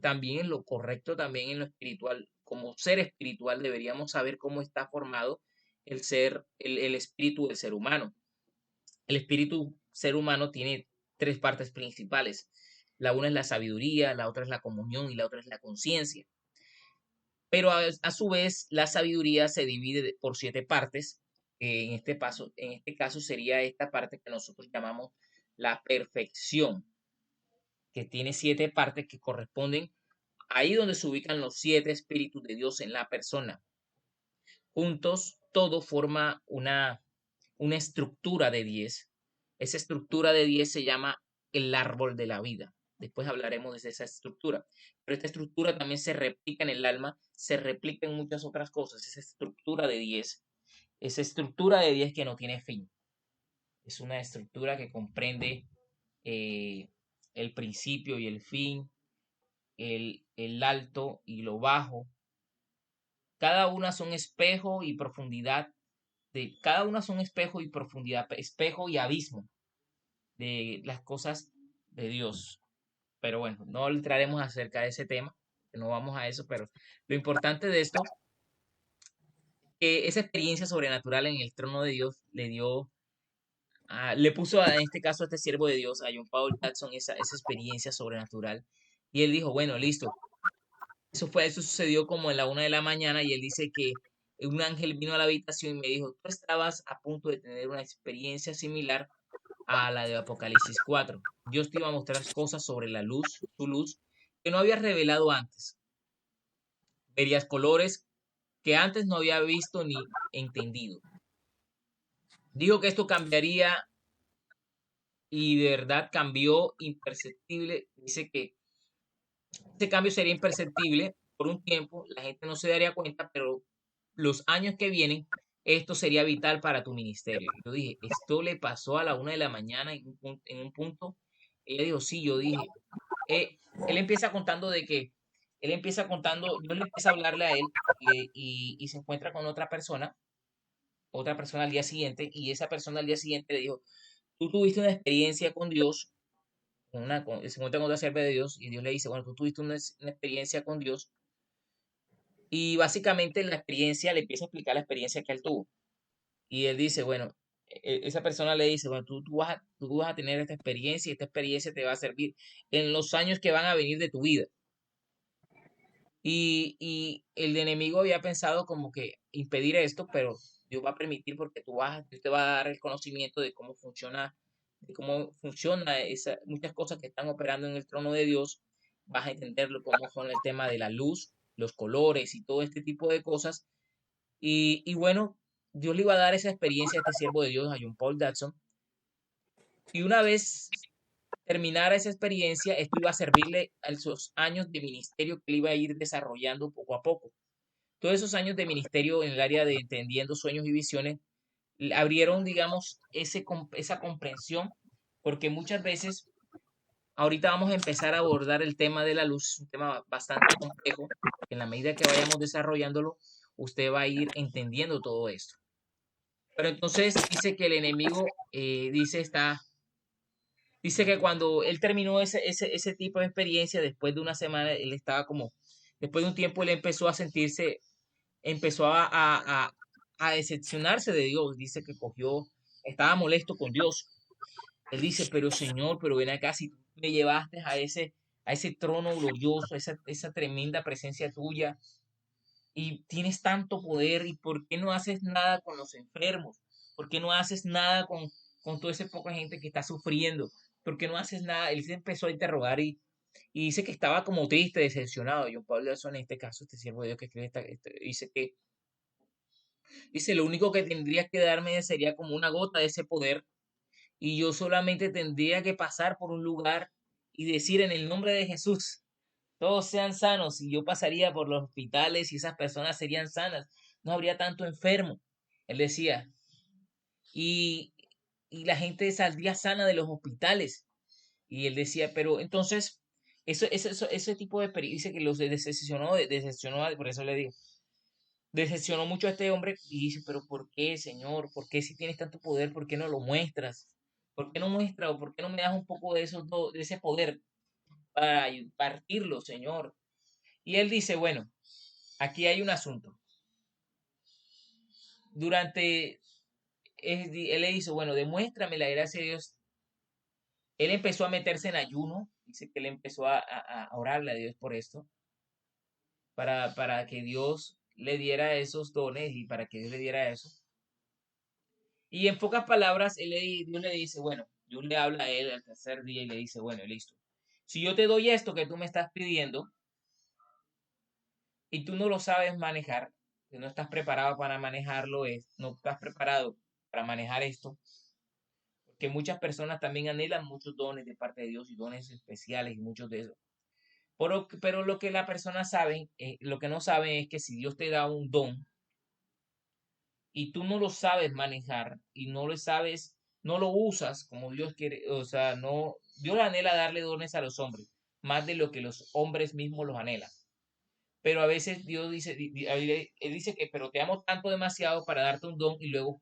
también en lo correcto, también en lo espiritual, como ser espiritual deberíamos saber cómo está formado el espíritu del ser humano. El espíritu ser humano tiene 3 partes principales. La una es la sabiduría, la otra es la comunión y la otra es la conciencia. Pero a su vez, la sabiduría se divide por 7 partes. En este caso sería esta parte que nosotros llamamos la perfección, que tiene 7 partes que corresponden ahí donde se ubican los 7 espíritus de Dios en la persona. Juntos, todo forma una estructura de 10. Esa estructura de 10 se llama el árbol de la vida. Después hablaremos de esa estructura. Pero esta estructura también se replica en el alma, se replica en muchas otras cosas. Esa estructura de 10. Esa estructura de 10 que no tiene fin. Es una estructura que comprende eh, el principio y el fin, el alto y lo bajo. Cada una son espejo y profundidad. Cada una son espejo y profundidad, espejo y abismo de las cosas de Dios. Pero bueno, no entraremos acerca de ese tema, no vamos a eso, pero lo importante de esto, que esa experiencia sobrenatural en el trono de Dios le puso en este caso a este siervo de Dios, a John Paul Jackson, esa experiencia sobrenatural. Y él dijo, bueno, listo. Eso sucedió como en la 1 de la mañana y él dice que un ángel vino a la habitación y me dijo, tú estabas a punto de tener una experiencia similar a la de Apocalipsis 4. Dios te iba a mostrar cosas sobre la luz, su luz, que no había revelado antes. Verías colores que antes no había visto ni entendido. Dijo que esto cambiaría y de verdad cambió imperceptible. Dice que este cambio sería imperceptible por un tiempo, la gente no se daría cuenta, pero los años que vienen, esto sería vital para tu ministerio. Yo dije, esto le pasó a la 1 de la mañana en un punto. Ella dijo, sí, yo dije, él empieza contando de que, él empieza contando, yo le empiezo a hablarle a él y se encuentra con otra persona al día siguiente, y esa persona al día siguiente le dijo, tú tuviste una experiencia con Dios, se encuentra con otra sierva de Dios, y Dios le dice, bueno, tú tuviste una experiencia con Dios, y básicamente la experiencia, le empieza a explicar la experiencia que él tuvo. Y él dice, bueno, esa persona le dice, bueno, tú vas a tener esta experiencia y esta experiencia te va a servir en los años que van a venir de tu vida. Y el enemigo había pensado como que impedir esto, pero Dios va a permitir porque Dios te va a dar el conocimiento de cómo funciona muchas cosas que están operando en el trono de Dios. Vas a entenderlo cómo son el tema de la luz, los colores y todo este tipo de cosas. Y bueno, Dios le iba a dar esa experiencia a este siervo de Dios, a John Paul Jackson, y una vez terminara esa experiencia, esto iba a servirle a esos años de ministerio que él iba a ir desarrollando poco a poco. Todos esos años de ministerio en el área de entendiendo sueños y visiones abrieron, digamos, esa comprensión, porque muchas veces, ahorita vamos a empezar a abordar el tema de la luz, un tema bastante complejo, que en la medida que vayamos desarrollándolo, usted va a ir entendiendo todo esto. Pero entonces dice que el enemigo, dice que cuando él terminó ese tipo de experiencia, después de una semana, él estaba como, después de un tiempo, él empezó a sentirse, empezó a decepcionarse de Dios. Dice que estaba molesto con Dios. Él dice, pero Señor, pero ven acá, si tú me llevaste a ese trono glorioso, esa tremenda presencia tuya, y tienes tanto poder, ¿y por qué no haces nada con los enfermos? ¿Por qué no haces nada con toda esa poca gente que está sufriendo? ¿Por qué no haces nada? Él se empezó a interrogar y dice que estaba como triste, decepcionado. John Paul Lawson, en este caso, este siervo de Dios que escribe dice, lo único que tendría que darme sería como una gota de ese poder y yo solamente tendría que pasar por un lugar y decir en el nombre de Jesús, todos sean sanos y yo pasaría por los hospitales y esas personas serían sanas, no habría tanto enfermo. Él decía, y, y la gente saldría sana de los hospitales. Y él decía, pero entonces, ese tipo de experiencia que los decepcionó, por eso le digo, decepcionó mucho a este hombre y dice, pero ¿por qué, Señor? ¿Por qué si tienes tanto poder, por qué no lo muestras? ¿Por qué no muestras o por qué no me das un poco de de ese poder para partirlo, Señor? Y él dice, bueno, aquí hay un asunto. Él le dice, bueno, demuéstrame la gracia de Dios. Él empezó a meterse en ayuno, dice que él empezó a orarle a Dios por esto, para que Dios le diera esos dones y para que Dios le diera eso. Y en pocas palabras, Dios le dice, bueno, Dios le habla a él al tercer día y le dice, bueno, listo. Si yo te doy esto que tú me estás pidiendo y tú no lo sabes manejar, que no estás preparado para manejarlo, no estás preparado para manejar esto, porque muchas personas también anhelan muchos dones de parte de Dios y dones especiales y muchos de esos. Pero lo que la persona sabe, lo que no saben es que si Dios te da un don y tú no lo sabes manejar y no lo sabes, no lo usas como Dios quiere, o sea, no, Dios anhela darle dones a los hombres, más de lo que los hombres mismos los anhelan. Pero a veces Dios dice, él dice que, pero te amo tanto demasiado para darte un don y luego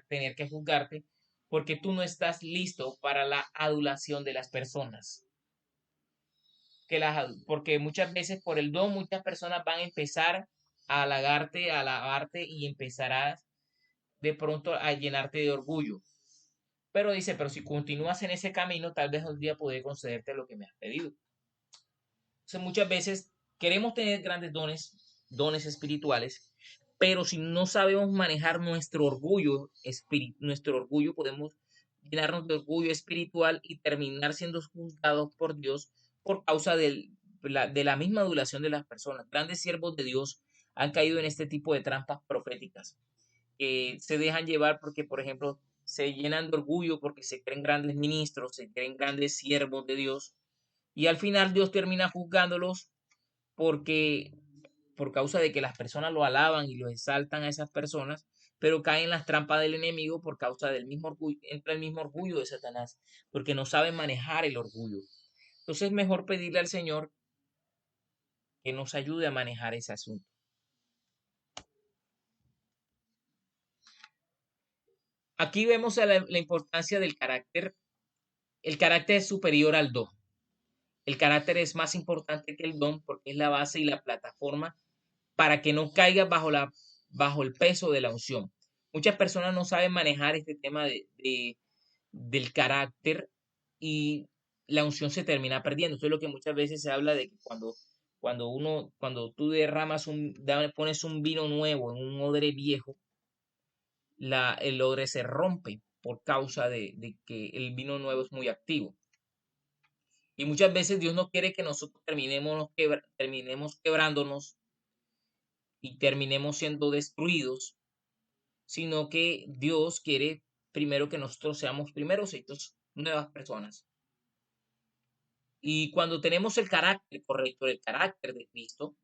tener que juzgarte, porque tú no estás listo para la adulación de las personas. Porque muchas veces por el don muchas personas van a empezar a halagarte, a alabarte y empezarás de pronto a llenarte de orgullo. Pero dice, pero si continúas en ese camino, tal vez un día podré concederte lo que me has pedido. Entonces muchas veces queremos tener grandes dones espirituales, pero si no sabemos manejar nuestro orgullo, podemos llenarnos de orgullo espiritual y terminar siendo juzgados por Dios por causa de la misma adulación de las personas. Grandes siervos de Dios han caído en este tipo de trampas proféticas, que se dejan llevar porque, por ejemplo, se llenan de orgullo porque se creen grandes ministros, se creen grandes siervos de Dios, y al final Dios termina juzgándolos porque por causa de que las personas lo alaban y lo exaltan a esas personas, pero caen en las trampas del enemigo por causa del mismo orgullo, entra el mismo orgullo de Satanás, porque no saben manejar el orgullo. Entonces es mejor pedirle al Señor que nos ayude a manejar ese asunto. Aquí vemos la importancia del carácter. El carácter es superior al don. El carácter es más importante que el don porque es la base y la plataforma para que no caigas bajo el peso de la unción. Muchas personas no saben manejar este tema del carácter y la unción se termina perdiendo. Eso es lo que muchas veces se habla de que cuando tú pones un vino nuevo en un odre viejo, el odre se rompe por causa de que el vino nuevo es muy activo. Y muchas veces Dios no quiere que nosotros terminemos quebrándonos y terminemos siendo destruidos sino que Dios quiere primero que nosotros seamos primeros hechos nuevas personas. Y cuando tenemos el carácter correcto, el carácter de Cristo,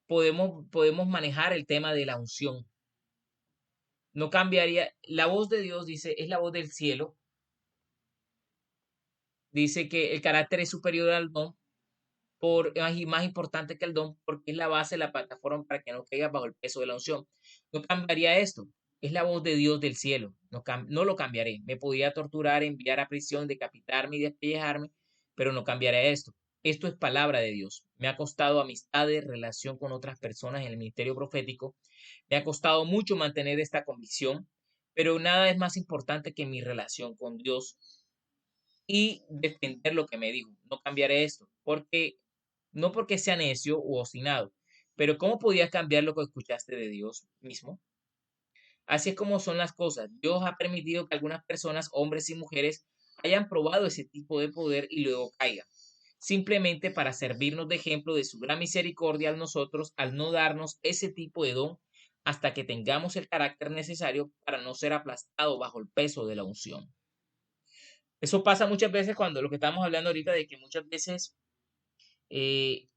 podemos manejar el tema de la unción. No cambiaría. La voz de Dios, dice, es la voz del cielo. Dice que el carácter es superior al don, más importante que el don, porque es la base, la plataforma para que no caiga bajo el peso de la unción. No cambiaría esto. Es la voz de Dios del cielo. No lo cambiaré. Me podría torturar, enviar a prisión, decapitarme y despellejarme, pero no cambiaré esto. Esto es palabra de Dios. Me ha costado amistades, relación con otras personas en el ministerio profético. Me ha costado mucho mantener esta convicción, pero nada es más importante que mi relación con Dios y defender lo que me dijo. No cambiaré esto, no porque sea necio u obstinado, pero ¿cómo podías cambiar lo que escuchaste de Dios mismo? Así es como son las cosas. Dios ha permitido que algunas personas, hombres y mujeres, hayan probado ese tipo de poder y luego caigan, simplemente para servirnos de ejemplo de su gran misericordia a nosotros al no darnos ese tipo de don hasta que tengamos el carácter necesario para no ser aplastado bajo el peso de la unción. Eso pasa muchas veces cuando lo que estamos hablando ahorita de que muchas veces, eh,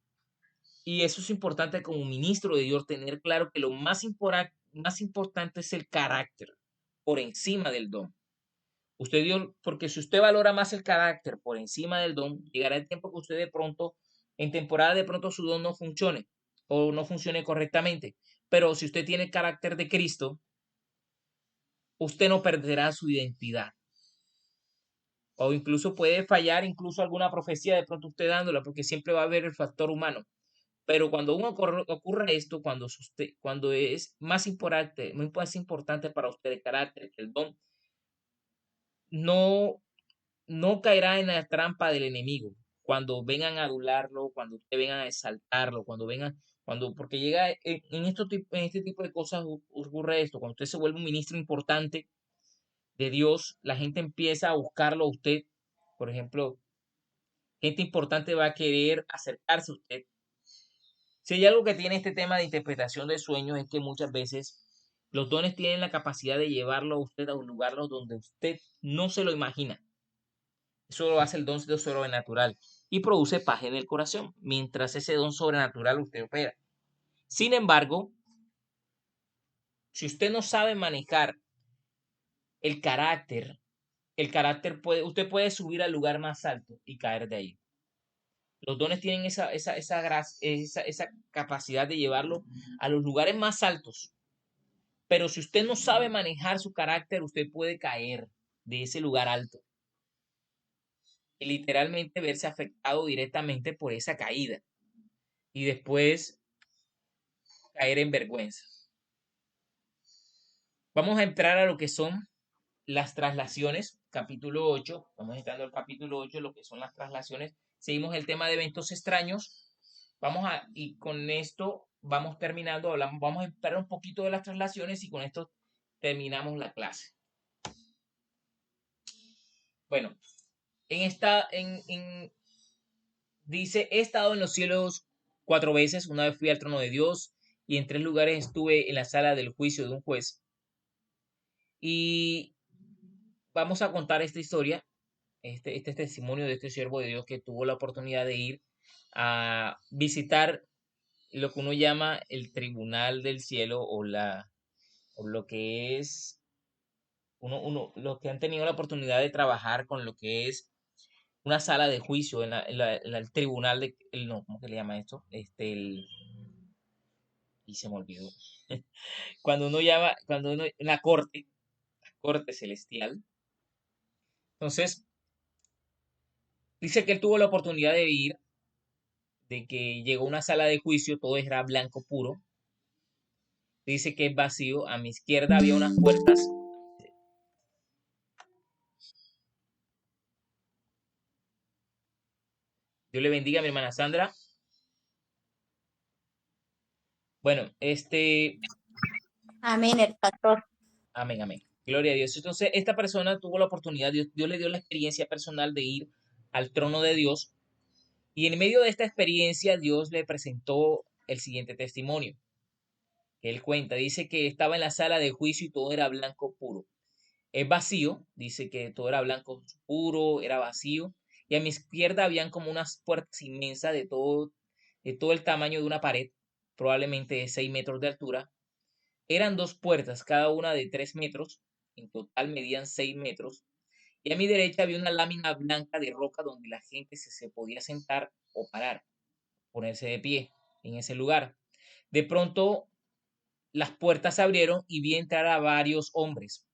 y eso es importante como ministro de Dios, tener claro que lo más importante es el carácter por encima del don. Porque si usted valora más el carácter por encima del don, llegará el tiempo que usted de pronto, en temporada de pronto su don no funcione o no funcione correctamente. Pero si usted tiene el carácter de Cristo, usted no perderá su identidad. O incluso puede fallar incluso alguna profecía de pronto usted dándola, porque siempre va a haber el factor humano. Pero cuando ocurra esto, cuando es más importante para usted el carácter que el don, no, no caerá en la trampa del enemigo. Cuando vengan a adularlo, cuando usted vengan a exaltarlo, porque llega en este tipo de cosas ocurre esto, cuando usted se vuelve un ministro importante de Dios, la gente empieza a buscarlo a usted. Por ejemplo, gente importante va a querer acercarse a usted. Si hay algo que tiene este tema de interpretación de sueños es que muchas veces los dones tienen la capacidad de llevarlo a usted a un lugar donde usted no se lo imagina. Eso lo hace el don sobrenatural y produce paz en el corazón, mientras ese don sobrenatural usted opera. Sin embargo, si usted no sabe manejar el carácter, usted puede subir al lugar más alto y caer de ahí. Los dones tienen esa capacidad de llevarlo a los lugares más altos. Pero si usted no sabe manejar su carácter, usted puede caer de ese lugar alto y literalmente verse afectado directamente por esa caída y después caer en vergüenza. Vamos a entrar a lo que son las traslaciones, capítulo 8. Vamos entrando al capítulo 8, lo que son las traslaciones. Seguimos el tema de eventos extraños. Y con esto vamos terminando, vamos a esperar un poquito de las traslaciones y con esto terminamos la clase. Bueno, dice, he estado en los cielos 4 veces, una vez fui al trono de Dios y en 3 lugares estuve en la sala del juicio de un juez. Y vamos a contar esta historia, este testimonio de este siervo de Dios que tuvo la oportunidad de ir a visitar lo que uno llama el tribunal del cielo o lo que es los que han tenido la oportunidad de trabajar con lo que es una sala de juicio en el tribunal no, ¿cómo que le llama esto? Y se me olvidó. En la corte celestial. Entonces, dice que él tuvo la oportunidad de ir, de que llegó a una sala de juicio, todo era blanco puro. Dice que es vacío. A mi izquierda había unas puertas. Dios le bendiga a mi hermana Sandra. Bueno, Amén, el pastor. amén, amén. Gloria a Dios. Entonces, esta persona tuvo la oportunidad, Dios le dio la experiencia personal de ir al trono de Dios. Y en medio de esta experiencia, Dios le presentó el siguiente testimonio. Él cuenta, dice que estaba en la sala de juicio y todo era blanco puro. Es vacío, dice que todo era blanco puro, era vacío. Y a mi izquierda habían como unas puertas inmensas de todo el tamaño de una pared, probablemente de 6 metros de altura. Eran dos puertas, cada una de 3 metros, en total medían 6 metros. Y a mi derecha había una lámina blanca de roca donde la gente se podía sentar o parar, ponerse de pie en ese lugar. De pronto las puertas se abrieron y vi entrar a varios hombres.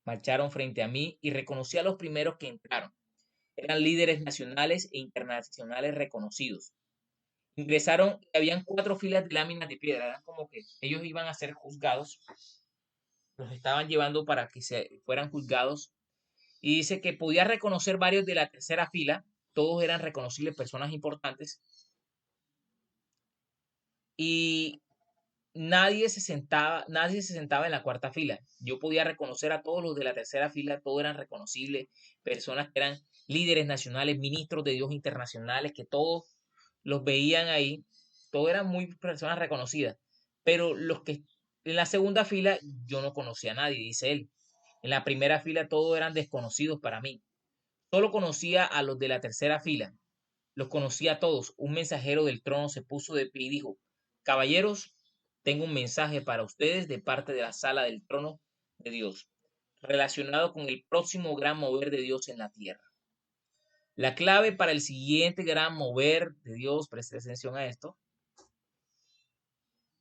Marcharon frente a mí y reconocí a los primeros que entraron. Eran líderes nacionales e internacionales reconocidos. Ingresaron y habían 4 filas de láminas de piedra. Eran como que ellos iban a ser juzgados. Los estaban llevando para que se fueran juzgados. Y dice que podía reconocer varios de la tercera fila. Todos eran reconocibles, personas importantes. Y nadie se sentaba en la cuarta fila. Yo podía reconocer a todos los de la tercera fila, todos eran reconocibles, personas que eran líderes nacionales, ministros de Dios internacionales, que todos los veían ahí, todos eran muy personas reconocidas, pero los que en la segunda fila yo no conocía a nadie, dice él. En la primera fila todos eran desconocidos para mí. Solo conocía a los de la tercera fila. Los conocía a todos. Un mensajero del trono se puso de pie y dijo: Caballeros, tengo un mensaje para ustedes de parte de la sala del trono de Dios, relacionado con el próximo gran mover de Dios en la tierra. La clave para el siguiente gran mover de Dios, preste atención a esto,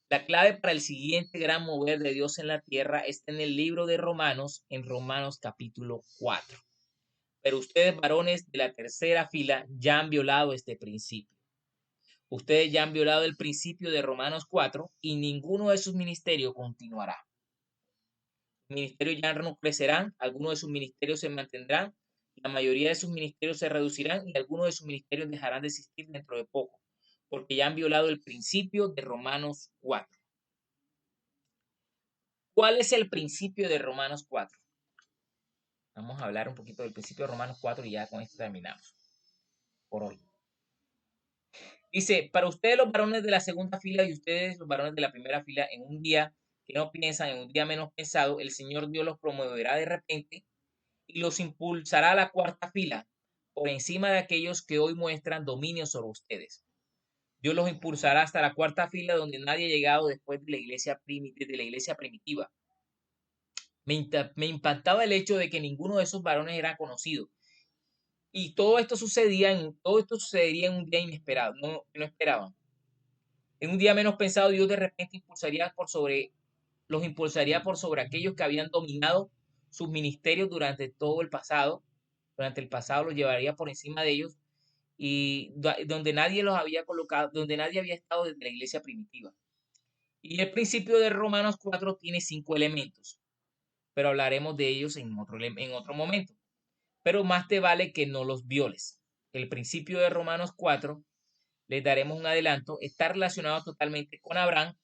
la clave para el siguiente gran mover de Dios en la tierra está en el libro de Romanos, en Romanos capítulo 4. Pero ustedes, varones de la tercera fila, ya han violado este principio. Ustedes ya han violado el principio de Romanos 4 y ninguno de sus ministerios continuará. Sus ministerios ya no crecerán, algunos de sus ministerios se mantendrán, la mayoría de sus ministerios se reducirán y algunos de sus ministerios dejarán de existir dentro de poco, porque ya han violado el principio de Romanos 4. ¿Cuál es el principio de Romanos 4? Vamos a hablar un poquito del principio de Romanos 4 y ya con esto terminamos por hoy. Dice, para ustedes los varones de la segunda fila y ustedes los varones de la primera fila, en un día que no piensan, en un día menos pensado, el Señor Dios los promoverá de repente y los impulsará a la cuarta fila, por encima de aquellos que hoy muestran dominio sobre ustedes. Dios los impulsará hasta la cuarta fila donde nadie ha llegado después de la iglesia primitiva. Me impactaba el hecho de que ninguno de esos varones era conocido. Y todo esto sucedería en un día inesperado, no esperaban. En un día menos pensado, Dios de repente los impulsaría por sobre aquellos que habían dominado sus ministerios durante todo el pasado. Durante el pasado los llevaría por encima de ellos y donde nadie los había colocado, donde nadie había estado desde la iglesia primitiva. Y el principio de Romanos 4 tiene 5 elementos, pero hablaremos de ellos en otro momento. Pero más te vale que no los violes. El principio de Romanos 4, les daremos un adelanto, está relacionado totalmente con Abraham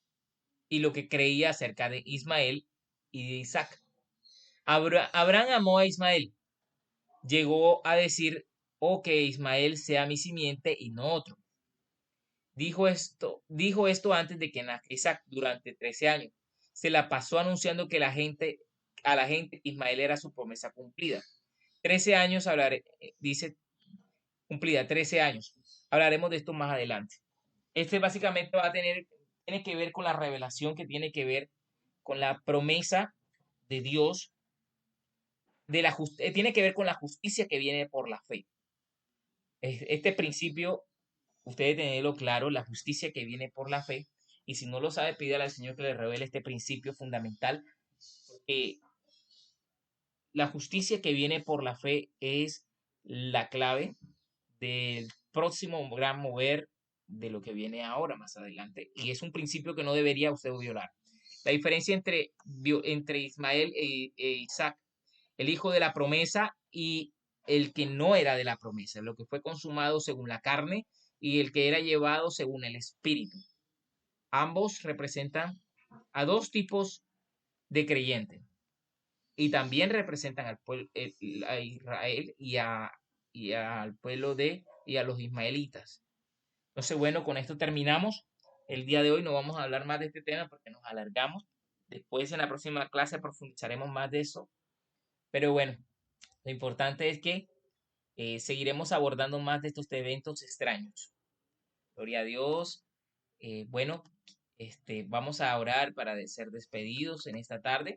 y lo que creía acerca de Ismael y de Isaac. Abraham amó a Ismael. Llegó a decir, oh, que Ismael sea mi simiente y no otro. Dijo esto antes de que nazca Isaac durante 13 años. Se la pasó anunciando que a la gente Ismael era su promesa cumplida. 13 años dice cumplida, 13 años. Hablaremos de esto más adelante. Este básicamente tiene que ver con la revelación, que tiene que ver con la promesa de Dios, tiene que ver con la justicia que viene por la fe. Este principio, ustedes tenerlo claro, la justicia que viene por la fe, y si no lo sabe, pídale al Señor que le revele este principio fundamental, porque la justicia que viene por la fe es la clave del próximo gran mover de lo que viene ahora más adelante, y es un principio que no debería usted violar. La diferencia entre Ismael e Isaac, el hijo de la promesa y el que no era de la promesa, lo que fue consumado según la carne y el que era llevado según el espíritu. Ambos representan a dos tipos de creyentes y también representan a Israel y al pueblo y a los ismaelitas. Entonces, bueno, con esto terminamos. el día de hoy no vamos a hablar más de este tema porque nos alargamos. Después en la próxima clase profundizaremos más de eso. Pero bueno, lo importante es que seguiremos abordando más de estos eventos extraños. Gloria a Dios. Bueno, vamos a orar para ser despedidos en esta tarde.